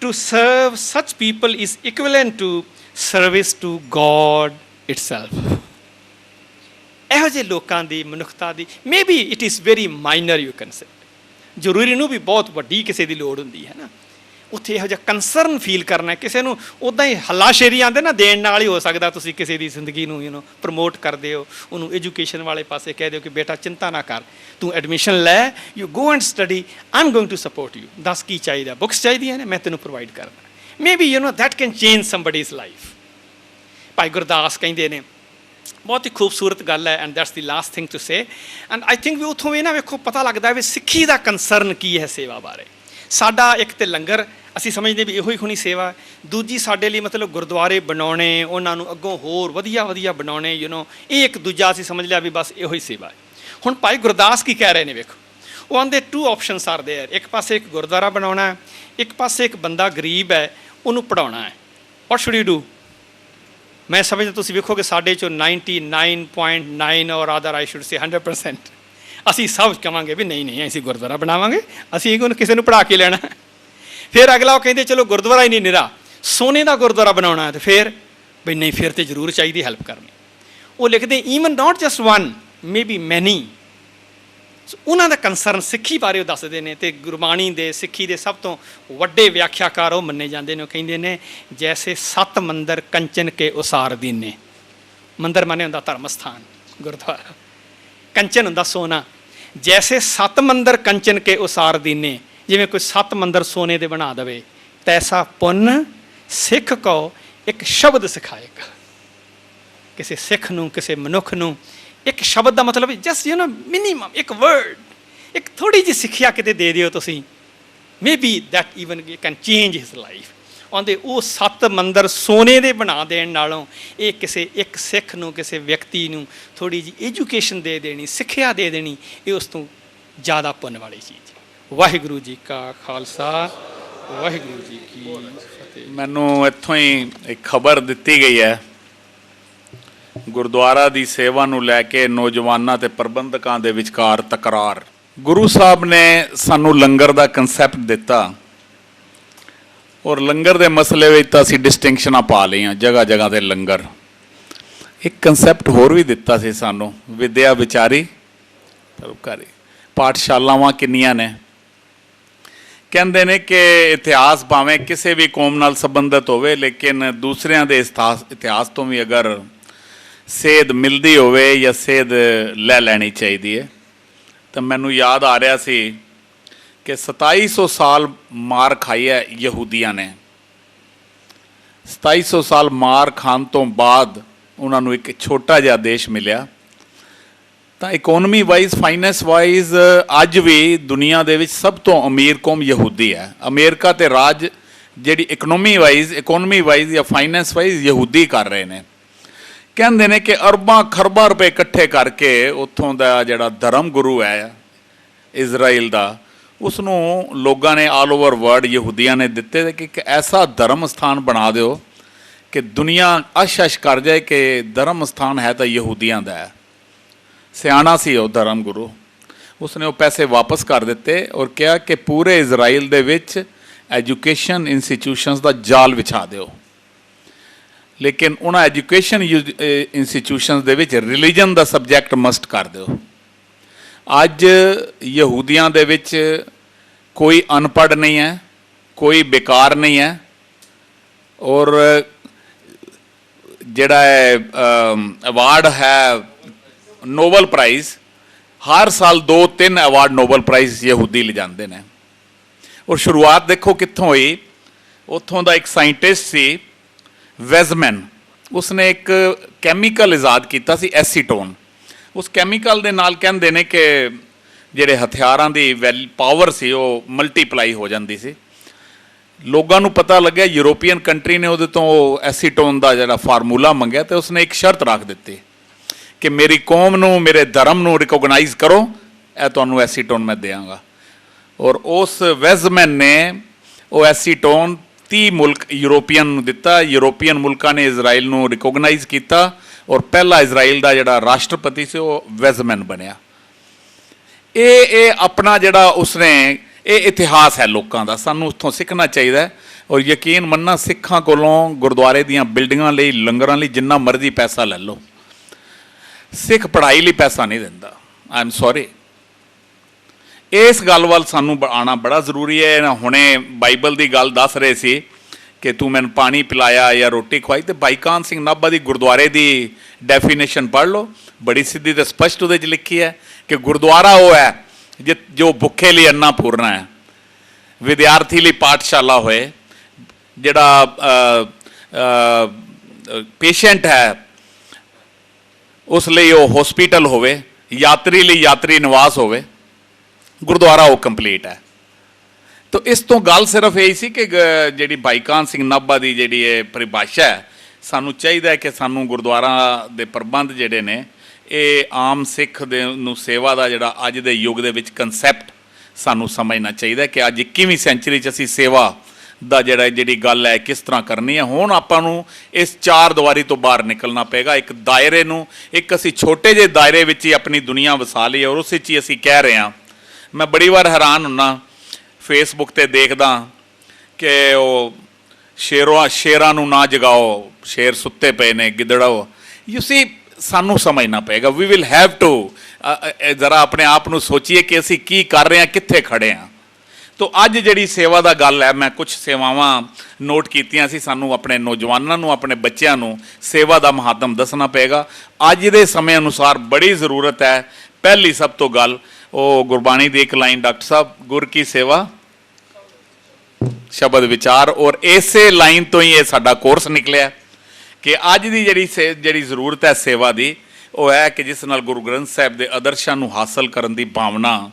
to serve such people is equivalent to service to God itself. ਇਹੋ ਜਿਹੇ ਲੋਕਾਂ ਦੀ ਮਨੁੱਖਤਾ ਦੀ maybe it is very minor you concept. ਜ਼ਰੂਰੀ ਨੂੰ ਵੀ ਬਹੁਤ ਵੱਡੀ ਕਿਸੇ ਦੀ ਲੋੜ ਹੁੰਦੀ ਹੈ ਨਾ, ਉੱਥੇ ਇਹੋ ਜਿਹਾ ਕੰਸਰਨ ਫੀਲ ਕਰਨਾ ਕਿਸੇ ਨੂੰ। ਉੱਦਾਂ ਹੀ ਹੱਲਾਸ਼ੇਰੀ ਆਉਂਦੇ ਨਾ, ਦੇਣ ਨਾਲ ਹੀ ਹੋ ਸਕਦਾ ਤੁਸੀਂ ਕਿਸੇ ਦੀ ਜ਼ਿੰਦਗੀ ਨੂੰ ਪ੍ਰਮੋਟ ਕਰਦੇ ਹੋ, ਉਹਨੂੰ ਐਜੂਕੇਸ਼ਨ ਵਾਲੇ ਪਾਸੇ ਕਹਿ ਦਿਓ ਕਿ ਬੇਟਾ ਚਿੰਤਾ ਨਾ ਕਰ, ਤੂੰ ਐਡਮਿਸ਼ਨ ਲੈ, you go and study, I am going to support you. ਦੱਸ ਕੀ ਚਾਹੀਦਾ, ਬੁੱਕਸ ਚਾਹੀਦੀਆਂ ਨੇ, ਮੈਂ ਤੈਨੂੰ ਪ੍ਰੋਵਾਈਡ ਕਰਦਾ। Maybe that can change somebody's life. Bhai Gurdas ਕਹਿੰਦੇ ਨੇ, ਬਹੁਤ ਹੀ ਖੂਬਸੂਰਤ ਗੱਲ ਹੈ, and that's the last thing to say. And I think ਵੀ ਉੱਥੋਂ ਵੀ ਨਾ ਵੇਖੋ ਪਤਾ ਲੱਗਦਾ ਵੀ ਸਿੱਖੀ ਦਾ ਕੰਸਰਨ ਕੀ ਹੈ ਸੇਵਾ ਬਾਰੇ। ਸਾਡਾ ਇੱਕ ਤੇ ਲੰਗਰ ਅਸੀਂ ਸਮਝਦੇ ਵੀ ਇਹੋ ਹੀ ਹੋਣੀ ਸੇਵਾ। ਦੂਜੀ ਸਾਡੇ ਲਈ ਮਤਲਬ ਗੁਰਦੁਆਰੇ ਬਣਾਉਣੇ, ਉਹਨਾਂ ਨੂੰ ਅੱਗੋਂ ਹੋਰ ਵਧੀਆ ਵਧੀਆ ਬਣਾਉਣੇ, ਇਹ ਇੱਕ ਦੂਜਾ ਅਸੀਂ ਸਮਝ ਲਿਆ ਵੀ ਬਸ ਇਹੋ ਹੀ ਸੇਵਾ ਹੈ। ਹੁਣ ਭਾਈ ਗੁਰਦਾਸ ਕੀ ਕਹਿ ਰਹੇ ਨੇ ਵੇਖੋ, ਉਹ ਆਂਦੇ 2 ਆਪਸ਼ਨਸ ਆਰ ਦੇਅਰ। ਇੱਕ ਪਾਸੇ ਇੱਕ ਗੁਰਦੁਆਰਾ ਬਣਾਉਣਾ ਹੈ, ਇੱਕ ਪਾਸੇ ਇੱਕ ਬੰਦਾ ਗਰੀਬ ਹੈ ਉਹਨੂੰ ਪੜ੍ਹਾਉਣਾ ਹੈ। ਵਾਟ ਸ਼ੁਡ ਯੂ ਡੂ? ਮੈਂ ਸਮਝਦਾ ਤੁਸੀਂ ਵੇਖੋਗੇ ਸਾਡੇ 'ਚੋਂ 99.9 ਔਰ ਆਦਰ ਆਈ ਸ਼ੁਡ ਸੇ 100% ਅਸੀਂ ਸਭ ਕਹਾਂਗੇ ਵੀ ਨਹੀਂ ਅਸੀਂ ਗੁਰਦੁਆਰਾ ਬਣਾਵਾਂਗੇ, ਅਸੀਂ ਉਹਨੂੰ ਕਿਸੇ ਨੂੰ ਪੜ੍ਹਾ ਕੇ ਲੈਣਾ। ਫਿਰ ਅਗਲਾ ਉਹ ਕਹਿੰਦੇ ਚਲੋ ਗੁਰਦੁਆਰਾ ਹੀ ਨਹੀਂ ਨਿਰਾ, ਸੋਨੇ ਦਾ ਗੁਰਦੁਆਰਾ ਬਣਾਉਣਾ ਹੈ, ਤੇ ਫਿਰ ਬਈ ਨਹੀਂ ਫਿਰ ਤੇ ਜ਼ਰੂਰ ਚਾਹੀਦੀ ਹੈਲਪ ਕਰਨੀ। ਉਹ ਲਿਖਦੇ even not just one, maybe many. ਉਹਨਾਂ ਦਾ ਕੰਸਰਨ ਸਿੱਖੀ ਬਾਰੇ ਉਹ ਦੱਸਦੇ ਨੇ, ਅਤੇ ਗੁਰਬਾਣੀ ਦੇ ਸਿੱਖੀ ਦੇ ਸਭ ਤੋਂ ਵੱਡੇ ਵਿਆਖਿਆਕਾਰ ਉਹ ਮੰਨੇ ਜਾਂਦੇ ਨੇ। ਉਹ ਕਹਿੰਦੇ ਨੇ ਜੈਸੇ 7 ਮੰਦਰ ਕੰਚਨ ਕੇ ਉਸਾਰ ਦੀਨੇ। ਮੰਦਰ ਮਾਨੇ ਹੁੰਦਾ ਧਰਮ ਸਥਾਨ, ਗੁਰਦੁਆਰਾ। ਕੰਚਨ ਹੁੰਦਾ ਸੋਨਾ। ਜੈਸੇ 7 ਮੰਦਰ ਕੰਚਨ ਕੇ ਉਸਾਰ ਦੀਨੇ, ਜਿਵੇਂ ਕੋਈ 7 ਮੰਦਰ ਸੋਨੇ ਦੇ ਬਣਾ ਦੇਵੇ, ਤੈਸਾ ਪੁੰਨ ਸਿੱਖ ਕੋ ਇੱਕ ਸ਼ਬਦ ਸਿਖਾਏਗਾ। ਕਿਸੇ ਸਿੱਖ ਨੂੰ, ਕਿਸੇ ਮਨੁੱਖ ਨੂੰ ਇੱਕ ਸ਼ਬਦ ਦਾ ਮਤਲਬ ਜਸਟ ਮਿਨੀਮਮ ਇੱਕ ਵਰਡ, ਇੱਕ ਥੋੜ੍ਹੀ ਜਿਹੀ ਸਿੱਖਿਆ ਕਿਤੇ ਦੇ ਦਿਓ ਤੁਸੀਂ, maybe that even can change his life. ਆਉਂਦੇ ਉਹ 7 ਮੰਦਰ ਸੋਨੇ ਦੇ ਬਣਾ ਦੇਣ ਨਾਲੋਂ ਇਹ ਕਿਸੇ ਇੱਕ ਸਿੱਖ ਨੂੰ, ਕਿਸੇ ਵਿਅਕਤੀ ਨੂੰ ਥੋੜ੍ਹੀ ਜਿਹੀ ਐਜੂਕੇਸ਼ਨ ਦੇ ਦੇਣੀ, ਸਿੱਖਿਆ ਦੇ ਦੇਣੀ, ਇਹ ਉਸ ਤੋਂ ਜ਼ਿਆਦਾ ਪੁੰਨ ਵਾਲੀ ਚੀਜ਼। ਵਾਹਿਗੁਰੂ ਜੀ ਕਾ ਖਾਲਸਾ, ਵਾਹਿਗੁਰੂ ਜੀ ਕੀ ਫਤਿਹ। ਮੈਨੂੰ ਇੱਥੋਂ ਹੀ ਇੱਕ ਖਬਰ ਦਿੱਤੀ ਗਈ ਹੈ, ਗੁਰਦੁਆਰਾ ਦੀ ਸੇਵਾ ਨੂੰ ਲੈ ਕੇ ਨੌਜਵਾਨਾਂ ਤੇ ਪ੍ਰਬੰਧਕਾਂ ਦੇ ਵਿਚਕਾਰ ਤਕਰਾਰ। ਗੁਰੂ ਸਾਹਿਬ ਨੇ ਸਾਨੂੰ ਲੰਗਰ ਦਾ ਕੰਸੈਪਟ ਦਿੱਤਾ, ਔਰ ਲੰਗਰ ਦੇ ਮਸਲੇ ਵਿੱਚ ਤਾਂ ਅਸੀਂ ਡਿਸਟਿੰਕਸ਼ਨਾਂ ਪਾ ਲਈਆਂ, ਜਗ੍ਹਾ ਜਗ੍ਹਾ 'ਤੇ ਲੰਗਰ। ਇੱਕ ਕੰਸੈਪਟ ਹੋਰ ਵੀ ਦਿੱਤਾ ਸੀ ਸਾਨੂੰ, ਵਿਦਿਆ ਵਿਚਾਰੀ ਪਰਉਪਕਾਰੀ। ਪਾਠਸ਼ਾਲਾਵਾਂ ਕਿੰਨੀਆਂ ਨੇ? ਕਹਿੰਦੇ ਨੇ ਕਿ ਇਤਿਹਾਸ ਭਾਵੇਂ ਕਿਸੇ ਵੀ ਕੌਮ ਨਾਲ ਸੰਬੰਧਿਤ ਹੋਵੇ, ਲੇਕਿਨ ਦੂਸਰਿਆਂ ਦੇ ਇਤਿਹਾਸ ਤੋਂ ਵੀ ਅਗਰ ਸੇਧ ਮਿਲਦੀ ਹੋਵੇ ਜਾਂ ਸੇਧ ਲੈ ਲੈਣੀ ਚਾਹੀਦੀ ਹੈ। ਤਾਂ ਮੈਨੂੰ ਯਾਦ ਆ ਰਿਹਾ ਸੀ ਕਿ 2700 ਸਾਲ ਮਾਰ ਖਾਈ ਹੈ ਯਹੂਦੀਆਂ ਨੇ। 2700 ਸਾਲ ਮਾਰ ਖਾਣ ਤੋਂ ਬਾਅਦ ਉਹਨਾਂ ਨੂੰ ਇੱਕ ਛੋਟਾ ਜਿਹਾ ਦੇਸ਼ ਮਿਲਿਆ। ਤਾਂ ਇਕੋਨਮੀ ਵਾਈਜ਼, ਫਾਈਨੈਂਸ ਵਾਈਜ਼ ਅੱਜ ਵੀ ਦੁਨੀਆ ਦੇ ਵਿੱਚ ਸਭ ਤੋਂ ਅਮੀਰ ਕੌਮ ਯਹੂਦੀ ਹੈ। ਅਮਰੀਕਾ ਤੇ ਰਾਜ ਜਿਹੜੀ ਇਕਨੋਮੀ ਵਾਈਜ਼ ਜਾਂ ਫਾਈਨੈਂਸ ਵਾਈਜ਼ ਯਹੂਦੀ ਕਰ ਰਹੇ ਨੇ। ਕਹਿੰਦੇ ਨੇ ਕਿ ਅਰਬਾਂ ਖਰਬਾਂ ਰੁਪਏ ਇਕੱਠੇ ਕਰਕੇ ਉੱਥੋਂ ਦਾ ਜਿਹੜਾ ਧਰਮ ਗੁਰੂ ਹੈ ਇਜ਼ਰਾਈਲ ਦਾ, ਉਸ ਨੂੰ ਲੋਕਾਂ ਨੇ ਆਲ ਓਵਰ ਵਰਲਡ ਯਹੂਦੀਆਂ ਨੇ ਦਿੱਤੇ ਕਿ ਇੱਕ ਐਸਾ ਧਰਮ ਸਥਾਨ ਬਣਾ ਦਿਓ ਕਿ ਦੁਨੀਆ ਅਸ਼ ਕਰ ਜਾਏ ਕਿ ਧਰਮ ਸਥਾਨ ਹੈ ਤਾਂ ਯਹੂਦੀਆਂ ਦਾ ਹੈ। ਸਿਆਣਾ ਸੀ ਉਹ ਧਰਮ ਗੁਰੂ, ਉਸਨੇ ਉਹ ਪੈਸੇ ਵਾਪਸ ਕਰ ਦਿੱਤੇ ਔਰ ਕਿਹਾ ਕਿ ਪੂਰੇ ਇਜ਼ਰਾਈਲ ਦੇ ਵਿੱਚ ਐਜੂਕੇਸ਼ਨ ਇੰਸਟੀਟਿਊਸ਼ਨਸ ਦਾ ਜਾਲ ਵਿਛਾ ਦਿਓ। ਲੇਕਿਨ ਉਹਨਾਂ ਐਜੂਕੇਸ਼ਨ ਇੰਸਟੀਟਿਊਸ਼ਨਸ ਦੇ ਵਿੱਚ ਰਿਲੀਜਨ ਦਾ ਸਬਜੈਕਟ ਮਸਟ ਕਰ ਦਿਓ। ਅੱਜ ਯਹੂਦੀਆਂ ਦੇ ਵਿੱਚ ਕੋਈ ਅਨਪੜ੍ਹ ਨਹੀਂ ਹੈ, ਕੋਈ ਬੇਕਾਰ ਨਹੀਂ ਹੈ, ਔਰ ਜਿਹੜਾ ਅਵਾਰਡ ਹੈ ਨੋਬਲ ਪ੍ਰਾਈਜ਼, ਹਰ ਸਾਲ 2-3 ਅਵਾਰਡ ਨੋਬਲ ਪ੍ਰਾਈਜ਼ ਯਹੂਦੀ ਲਿਜਾਂਦੇ ਨੇ। ਔਰ ਸ਼ੁਰੂਆਤ ਦੇਖੋ ਕਿੱਥੋਂ ਹੋਈ। ਉੱਥੋਂ ਦਾ ਇੱਕ ਸਾਇੰਟਿਸਟ ਸੀ ਵੈਜ਼ਮੈਨ, ਉਸਨੇ ਇੱਕ ਕੈਮੀਕਲ ਇਜਾਦ ਕੀਤਾ ਸੀ ਐਸੀਟੋਨ। ਉਸ ਕੈਮੀਕਲ ਦੇ ਨਾਲ ਕਹਿੰਦੇ ਨੇ ਕਿ ਜਿਹੜੇ ਹਥਿਆਰਾਂ ਦੀ ਪਾਵਰ ਸੀ ਉਹ ਮਲਟੀਪਲਾਈ ਹੋ ਜਾਂਦੀ ਸੀ। ਲੋਕਾਂ ਨੂੰ ਪਤਾ ਲੱਗਿਆ, ਯੂਰੋਪੀਅਨ ਕੰਟਰੀ ਨੇ ਉਹਦੇ ਤੋਂ ਐਸੀਟੋਨ ਦਾ ਜਿਹੜਾ ਫਾਰਮੂਲਾ ਮੰਗਿਆ, ਤੇ ਉਸਨੇ ਇੱਕ ਸ਼ਰਤ ਰੱਖ ਦਿੱਤੀ ਕਿ ਮੇਰੀ ਕੌਮ ਨੂੰ, ਮੇਰੇ ਧਰਮ ਨੂੰ ਰਿਕੋਗਨਾਈਜ਼ ਕਰੋ, ਇਹ ਤੁਹਾਨੂੰ ਐਸੀਟੋਨ ਮੈਂ ਦਿਆਂਗਾ। ਔਰ ਉਸ ਵੈਜ਼ਮੈਨ ਨੇ ਉਹ ਐਸੀਟੋਨ 30 ਮੁਲਕ ਯੂਰੋਪੀਅਨ ਨੂੰ ਦਿੱਤਾ। ਯੂਰੋਪੀਅਨ ਮੁਲਕਾਂ ਨੇ ਇਜ਼ਰਾਈਲ ਨੂੰ ਰਿਕੋਗਨਾਈਜ਼ ਕੀਤਾ ਔਰ ਪਹਿਲਾ ਇਜ਼ਰਾਈਲ ਦਾ ਜਿਹੜਾ ਰਾਸ਼ਟਰਪਤੀ ਸੀ ਉਹ ਵੈਜ਼ਮੈਨ ਬਣਿਆ। ਇਹ ਆਪਣਾ ਜਿਹੜਾ ਉਸਨੇ, ਇਹ ਇਤਿਹਾਸ ਹੈ ਲੋਕਾਂ ਦਾ, ਸਾਨੂੰ ਉੱਥੋਂ ਸਿੱਖਣਾ ਚਾਹੀਦਾ। ਔਰ ਯਕੀਨ ਮੰਨਣਾ, ਸਿੱਖਾਂ ਕੋਲੋਂ ਗੁਰਦੁਆਰੇ ਦੀਆਂ ਬਿਲਡਿੰਗਾਂ ਲਈ, ਲੰਗਰਾਂ ਲਈ ਜਿੰਨਾ ਮਰਜ਼ੀ ਪੈਸਾ ਲੈ ਲਓ, ਸਿੱਖ ਪੜ੍ਹਾਈ ਲਈ ਪੈਸਾ ਨਹੀਂ ਦਿੰਦਾ। I am sorry. ਇਸ ਗੱਲ ਵੱਲ ਸਾਨੂੰ ਆਉਣਾ ਬੜਾ ਜ਼ਰੂਰੀ ਹੈ। ਹੁਣੇ ਬਾਈਬਲ ਦੀ ਗੱਲ ਦੱਸ ਰਹੇ ਸੀ ਕਿ ਤੂੰ ਮੈਨੂੰ ਪਾਣੀ ਪਿਲਾਇਆ ਜਾਂ ਰੋਟੀ ਖਵਾਈ, ਤੇ ਭਾਈ ਕਾਹਨ ਸਿੰਘ ਨਾਭਾ ਦੀ ਗੁਰਦੁਆਰੇ ਦੀ ਡੈਫੀਨੇਸ਼ਨ ਪੜ੍ਹ ਲਓ, ਬੜੀ ਸਿੱਧੀ ਤੇ ਸਪਸ਼ਟ ਉਹਦੇ 'ਚ ਲਿਖੀ ਹੈ ਕਿ ਗੁਰਦੁਆਰਾ ਉਹ ਹੈ ਜੋ ਭੁੱਖੇ ਲਈ ਅੰਨਾ ਪੂਰਨਾ ਹੈ, ਵਿਦਿਆਰਥੀ ਲਈ ਪਾਠਸ਼ਾਲਾ ਹੋਏ, ਜਿਹੜਾ ਪੇਸ਼ੈਂਟ ਹੈ ਉਸ ਲਈ ਉਹ ਹਸਪੀਟਲ ਹੋਵੇ, ਯਾਤਰੀ ਲਈ ਯਾਤਰੀ ਨਿਵਾਸ ਹੋਵੇ, ਗੁਰਦੁਆਰਾ ਉਹ ਕੰਪਲੀਟ ਹੈ। ਤਾਂ ਇਸ ਤੋਂ ਗੱਲ ਸਿਰਫ ਇਹ ਸੀ ਕਿ ਜਿਹੜੀ ਭਾਈ ਕਾਹਨ ਸਿੰਘ ਨਾਭਾ ਦੀ ਜਿਹੜੀ ਇਹ ਪਰਿਭਾਸ਼ਾ ਹੈ, ਸਾਨੂੰ ਚਾਹੀਦਾ ਹੈ ਕਿ ਸਾਨੂੰ ਗੁਰਦੁਆਰਾ ਦੇ ਪ੍ਰਬੰਧ ਜਿਹੜੇ ਨੇ ਇਹ ਆਮ ਸਿੱਖ ਦੇ ਨੂੰ ਸੇਵਾ ਦਾ ਜਿਹੜਾ ਅੱਜ ਦੇ ਯੁੱਗ ਦੇ ਵਿੱਚ ਕਨਸੈਪਟ ਸਾਨੂੰ ਸਮਝਣਾ ਚਾਹੀਦਾ ਕਿ ਅੱਜ 21ਵੀਂ ਸੈਂਚਰੀ 'ਚ ਅਸੀਂ ਸੇਵਾ ਦਾ ਜਿਹੜੀ ਗੱਲ ਹੈ ਕਿਸ ਤਰ੍ਹਾਂ ਕਰਨੀ ਹੈ। ਹੁਣ ਆਪਾਂ ਨੂੰ ਇਸ ਚਾਰ ਦੀਵਾਰੀ ਤੋਂ ਬਾਹਰ ਨਿਕਲਣਾ ਪਏਗਾ, ਇੱਕ ਦਾਇਰੇ ਨੂੰ, ਇੱਕ ਅਸੀਂ ਛੋਟੇ ਜਿਹੇ ਦਾਇਰੇ ਵਿੱਚ ਹੀ ਆਪਣੀ ਦੁਨੀਆ ਵਸਾ ਲਈ ਔਰ ਉਸ ਵਿੱਚ ਹੀ ਅਸੀਂ ਕਹਿ ਰਹੇ ਹਾਂ। ਮੈਂ ਬੜੀ ਵਾਰ ਹੈਰਾਨ ਹੁੰਨਾ ਫੇਸਬੁੱਕ ਤੇ ਦੇਖਦਾ ਕਿ ਉਹ ਸ਼ੇਰਾਂ ਨੂੰ ਨਾ ਜਗਾਓ, ਸ਼ੇਰ ਸੁੱਤੇ ਪਏ ਨੇ, ਗਿੱਦੜੋ। ਯੂ ਸੀ ਸਾਨੂੰ ਸਮਝਣਾ ਪਏਗਾ, ਵੀ ਵਿਲ ਹੈਵ ਟੂ ਜ਼ਰਾ ਆਪਣੇ ਆਪ ਨੂੰ ਸੋਚੀਏ ਕਿ ਅਸੀਂ ਕੀ ਕਰ ਰਹੇ ਹਾਂ, ਕਿੱਥੇ ਖੜੇ ਹਾਂ। ਤੋ ਅੱਜ ਜਿਹੜੀ ਸੇਵਾ ਦਾ ਗੱਲ ਹੈ, ਮੈਂ ਕੁਝ ਸੇਵਾਵਾਂ ਨੋਟ ਕੀਤੀਆਂ ਸੀ। ਸਾਨੂੰ ਆਪਣੇ ਨੌਜਵਾਨਾਂ ਨੂੰ, ਆਪਣੇ ਬੱਚਿਆਂ ਨੂੰ ਸੇਵਾ ਦਾ ਮਹੱਤਵ ਦੱਸਣਾ ਪਏਗਾ। ਅੱਜ ਦੇ ਸਮੇਂ ਅਨੁਸਾਰ ਬੜੀ ਜ਼ਰੂਰਤ ਹੈ। ਪਹਿਲੀ ਸਭ ਤੋਂ ਗੱਲ ਉਹ ਗੁਰਬਾਣੀ ਦੀ ਇੱਕ ਲਾਈਨ, ਡਾਕਟਰ ਸਾਹਿਬ, ਗੁਰ ਕੀ ਸੇਵਾ ਸ਼ਬਦ ਵਿਚਾਰ, ਔਰ ਇਸੇ ਲਾਈਨ ਤੋਂ ਹੀ ਇਹ ਸਾਡਾ ਕੋਰਸ ਨਿਕਲਿਆ ਕਿ ਅੱਜ ਦੀ ਜਿਹੜੀ ਜ਼ਰੂਰਤ ਹੈ ਸੇਵਾ ਦੀ, ਉਹ ਹੈ ਕਿ ਜਿਸ ਨਾਲ ਗੁਰੂ ਗ੍ਰੰਥ ਸਾਹਿਬ ਦੇ ਆਦਰਸ਼ਾਂ ਨੂੰ ਹਾਸਲ ਕਰਨ ਦੀ ਭਾਵਨਾ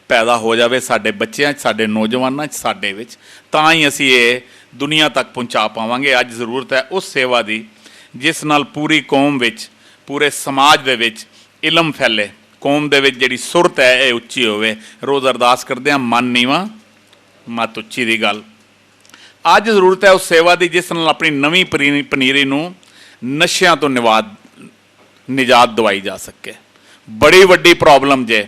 ਪੈਦਾ ਹੋ ਜਾਵੇ ਸਾਡੇ ਬੱਚਿਆਂ 'ਚ, ਸਾਡੇ ਨੌਜਵਾਨਾਂ 'ਚ, ਸਾਡੇ ਵਿੱਚ, ਤਾਂ ਹੀ ਅਸੀਂ ਇਹ ਦੁਨੀਆ ਤੱਕ ਪਹੁੰਚਾ ਪਾਵਾਂਗੇ। ਅੱਜ ਜ਼ਰੂਰਤ ਹੈ ਉਸ ਸੇਵਾ ਦੀ ਜਿਸ ਨਾਲ ਪੂਰੀ ਕੌਮ ਵਿੱਚ, ਪੂਰੇ ਸਮਾਜ ਦੇ ਵਿੱਚ ਇਲਮ ਫੈਲੇ, ਕੌਮ ਦੇ ਵਿੱਚ ਜਿਹੜੀ ਸੁਰਤ ਹੈ ਇਹ ਉੱਚੀ ਹੋਵੇ। ਰੋਜ਼ ਅਰਦਾਸ ਕਰਦੇ ਹਾਂ, ਮਨ ਨੀਵਾਂ ਮਤ ਉੱਚੀ ਦੀ ਗੱਲ। ਅੱਜ ਜ਼ਰੂਰਤ ਹੈ ਉਸ ਸੇਵਾ ਦੀ ਜਿਸ ਨਾਲ ਆਪਣੀ ਨਵੀਂ ਪਨੀਰੀ ਨੂੰ ਨਸ਼ਿਆਂ ਤੋਂ ਨਿਜਾਤ ਦਵਾਈ ਜਾ ਸਕੇ। ਬੜੀ ਵੱਡੀ ਪ੍ਰੋਬਲਮ ਜੇ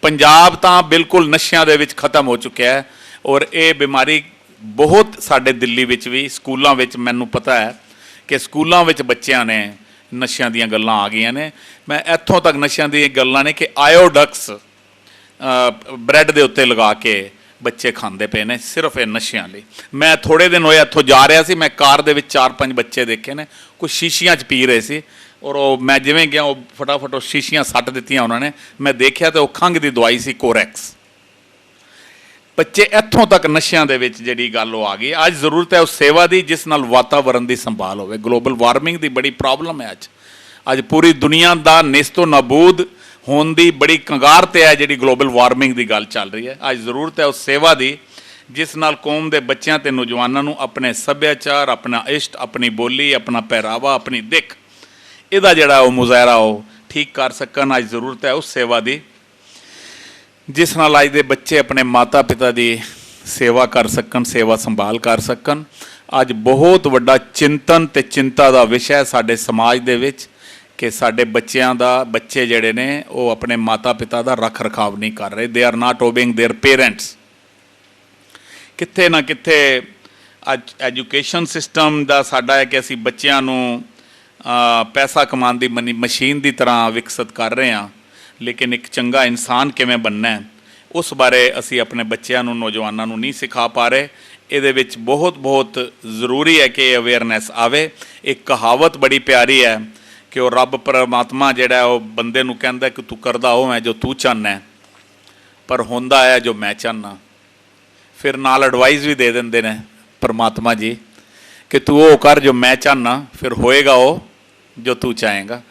ਪੰਜਾਬ ਤਾਂ ਬਿਲਕੁਲ ਨਸ਼ਿਆਂ ਦੇ ਵਿੱਚ ਖਤਮ ਹੋ ਚੁੱਕਿਆ ਹੈ, ਔਰ ਇਹ ਬਿਮਾਰੀ ਬਹੁਤ ਸਾਡੇ ਦਿੱਲੀ ਵਿੱਚ ਵੀ ਸਕੂਲਾਂ ਵਿੱਚ, ਮੈਨੂੰ ਪਤਾ ਹੈ ਕਿ ਸਕੂਲਾਂ ਵਿੱਚ ਬੱਚਿਆਂ ਨੇ ਨਸ਼ਿਆਂ ਦੀਆਂ ਗੱਲਾਂ ਆ ਗਈਆਂ ਨੇ। ਮੈਂ ਇੱਥੋਂ ਤੱਕ ਨਸ਼ਿਆਂ ਦੀਆਂ ਗੱਲਾਂ ਨੇ ਕਿ ਆਇਓਡਕਸ ਬ੍ਰੈਡ ਦੇ ਉੱਤੇ ਲਗਾ ਕੇ ਬੱਚੇ ਖਾਂਦੇ ਪਏ ਨੇ, ਸਿਰਫ ਇਹ ਨਸ਼ਿਆਂ ਲਈ। ਮੈਂ ਥੋੜ੍ਹੇ ਦਿਨ ਹੋਏ ਇੱਥੋਂ ਜਾ ਰਿਹਾ ਸੀ, ਮੈਂ ਕਾਰ ਦੇ ਵਿੱਚ 4-5 ਬੱਚੇ ਦੇਖੇ ਨੇ, ਕੁਝ ਸ਼ੀਸ਼ੀਆਂ 'ਚ ਪੀ ਰਹੇ ਸੀ, ਔਰ ਉਹ ਮੈਂ ਜਿਵੇਂ ਗਿਆ ਉਹ ਫਟਾਫਟ ਉਹ ਸ਼ੀਸ਼ੀਆਂ ਸੱਟ ਦਿੱਤੀਆਂ ਉਹਨਾਂ ਨੇ। ਮੈਂ ਦੇਖਿਆ ਤਾਂ ਉਹ ਖੰਘ ਦੀ ਦਵਾਈ ਸੀ, ਕੋਰੈਕਸ। ਬੱਚੇ ਇੱਥੋਂ ਤੱਕ ਨਸ਼ਿਆਂ ਦੇ ਵਿੱਚ ਜਿਹੜੀ ਗੱਲ ਉਹ ਆ ਗਈ। ਅੱਜ ਜ਼ਰੂਰਤ ਹੈ ਉਸ ਸੇਵਾ ਦੀ ਜਿਸ ਨਾਲ ਵਾਤਾਵਰਣ ਦੀ ਸੰਭਾਲ ਹੋਵੇ। ਗਲੋਬਲ ਵਾਰਮਿੰਗ ਦੀ ਬੜੀ ਪ੍ਰੋਬਲਮ ਹੈ ਅੱਜ ਪੂਰੀ ਦੁਨੀਆ ਦਾ ਨੇਸਤੋ ਨਾਬੂਦ ਹੋਣ ਦੀ ਬੜੀ ਕੰਗਾਰ 'ਤੇ ਹੈ ਜਿਹੜੀ ਗਲੋਬਲ ਵਾਰਮਿੰਗ ਦੀ ਗੱਲ ਚੱਲ ਰਹੀ ਹੈ। ਅੱਜ ਜ਼ਰੂਰਤ ਹੈ ਉਸ ਸੇਵਾ ਦੀ ਜਿਸ ਨਾਲ ਕੌਮ ਦੇ ਬੱਚਿਆਂ ਤੇ ਨੌਜਵਾਨਾਂ ਨੂੰ ਆਪਣੇ ਸੱਭਿਆਚਾਰ, ਆਪਣਾ ਇਸ਼ਟ, ਆਪਣੀ ਬੋਲੀ, ਆਪਣਾ ਪਹਿਰਾਵਾ, ਆਪਣੀ ਦਿੱਖ, ਇਹਦਾ ਜਿਹੜਾ ਉਹ ਮੁਜ਼ਾਹਰਾ ਉਹ ਠੀਕ ਕਰ ਸਕਣ। ਅੱਜ ਜ਼ਰੂਰਤ ਹੈ ਉਸ ਸੇਵਾ ਦੀ ਜਿਸ ਨਾਲ ਅੱਜ ਦੇ ਬੱਚੇ ਆਪਣੇ ਮਾਤਾ ਪਿਤਾ ਦੀ ਸੇਵਾ ਕਰ ਸਕਣ, ਸੇਵਾ ਸੰਭਾਲ ਕਰ ਸਕਣ। ਅੱਜ ਬਹੁਤ ਵੱਡਾ ਚਿੰਤਨ ਤੇ ਚਿੰਤਾ ਦਾ ਵਿਸ਼ਾ ਹੈ ਸਾਡੇ ਸਮਾਜ ਦੇ ਵਿੱਚ ਕਿ ਸਾਡੇ ਬੱਚੇ ਜਿਹੜੇ ਨੇ ਉਹ ਆਪਣੇ ਮਾਤਾ ਪਿਤਾ ਦਾ ਰੱਖ ਰਖਾਵ ਨਹੀਂ ਕਰ ਰਹੇ। They are not obeying their parents. ਕਿੱਥੇ ਨਾ ਕਿੱਥੇ ਅੱਜ ਐਜੂਕੇਸ਼ਨ ਸਿਸਟਮ ਦਾ ਸਾਡਾ ਹੈ ਕਿ ਅਸੀਂ ਬੱਚਿਆਂ ਨੂੰ ਪੈਸਾ ਕਮਾਉਣ ਦੀ ਮਸ਼ੀਨ ਦੀ ਤਰ੍ਹਾਂ ਵਿਕਸਿਤ ਕਰ ਰਹੇ ਹਾਂ, ਲੇਕਿਨ ਇੱਕ ਚੰਗਾ ਇਨਸਾਨ ਕਿਵੇਂ ਬਣਨਾ ਹੈ ਉਸ ਬਾਰੇ ਅਸੀਂ ਆਪਣੇ ਬੱਚਿਆਂ ਨੂੰ, ਨੌਜਵਾਨਾਂ ਨੂੰ ਨਹੀਂ ਸਿਖਾ ਪਾ ਰਹੇ। ਇਹਦੇ ਵਿੱਚ ਬਹੁਤ ਜ਼ਰੂਰੀ ਹੈ ਕਿ ਅਵੇਅਰਨੈਸ ਆਵੇ। ਇੱਕ ਕਹਾਵਤ ਬੜੀ ਪਿਆਰੀ ਹੈ ਕਿ ਉਹ ਰੱਬ ਪਰਮਾਤਮਾ ਜਿਹੜਾ ਉਹ ਬੰਦੇ ਨੂੰ ਕਹਿੰਦਾ ਕਿ ਤੂੰ ਕਰਦਾ ਉਹ ਹੈ ਜੋ ਤੂੰ ਚਾਹੁੰਦਾ ਹੈ, ਪਰ ਹੁੰਦਾ ਹੈ ਜੋ ਮੈਂ ਚਾਹੁੰਦਾ। ਫਿਰ ਨਾਲ ਐਡਵਾਈਸ ਵੀ ਦੇ ਦਿੰਦੇ ਨੇ ਪਰਮਾਤਮਾ ਜੀ ਕਿ ਤੂੰ ਉਹ ਕਰ ਜੋ ਮੈਂ ਚਾਹੁੰਦਾ, ਫਿਰ ਹੋਏਗਾ ਉਹ ਜੋ ਤੂੰ ਚਾਹੇਗਾ।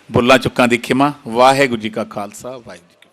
ਭੁੱਲਾਂ ਚੁੱਕਾਂ ਦੀ ਖਿਮਾ। ਵਾਹਿਗੁਰੂ ਜੀ ਕਾ ਖਾਲਸਾ, ਵਾਹਿਗੁਰੂ ਜੀ।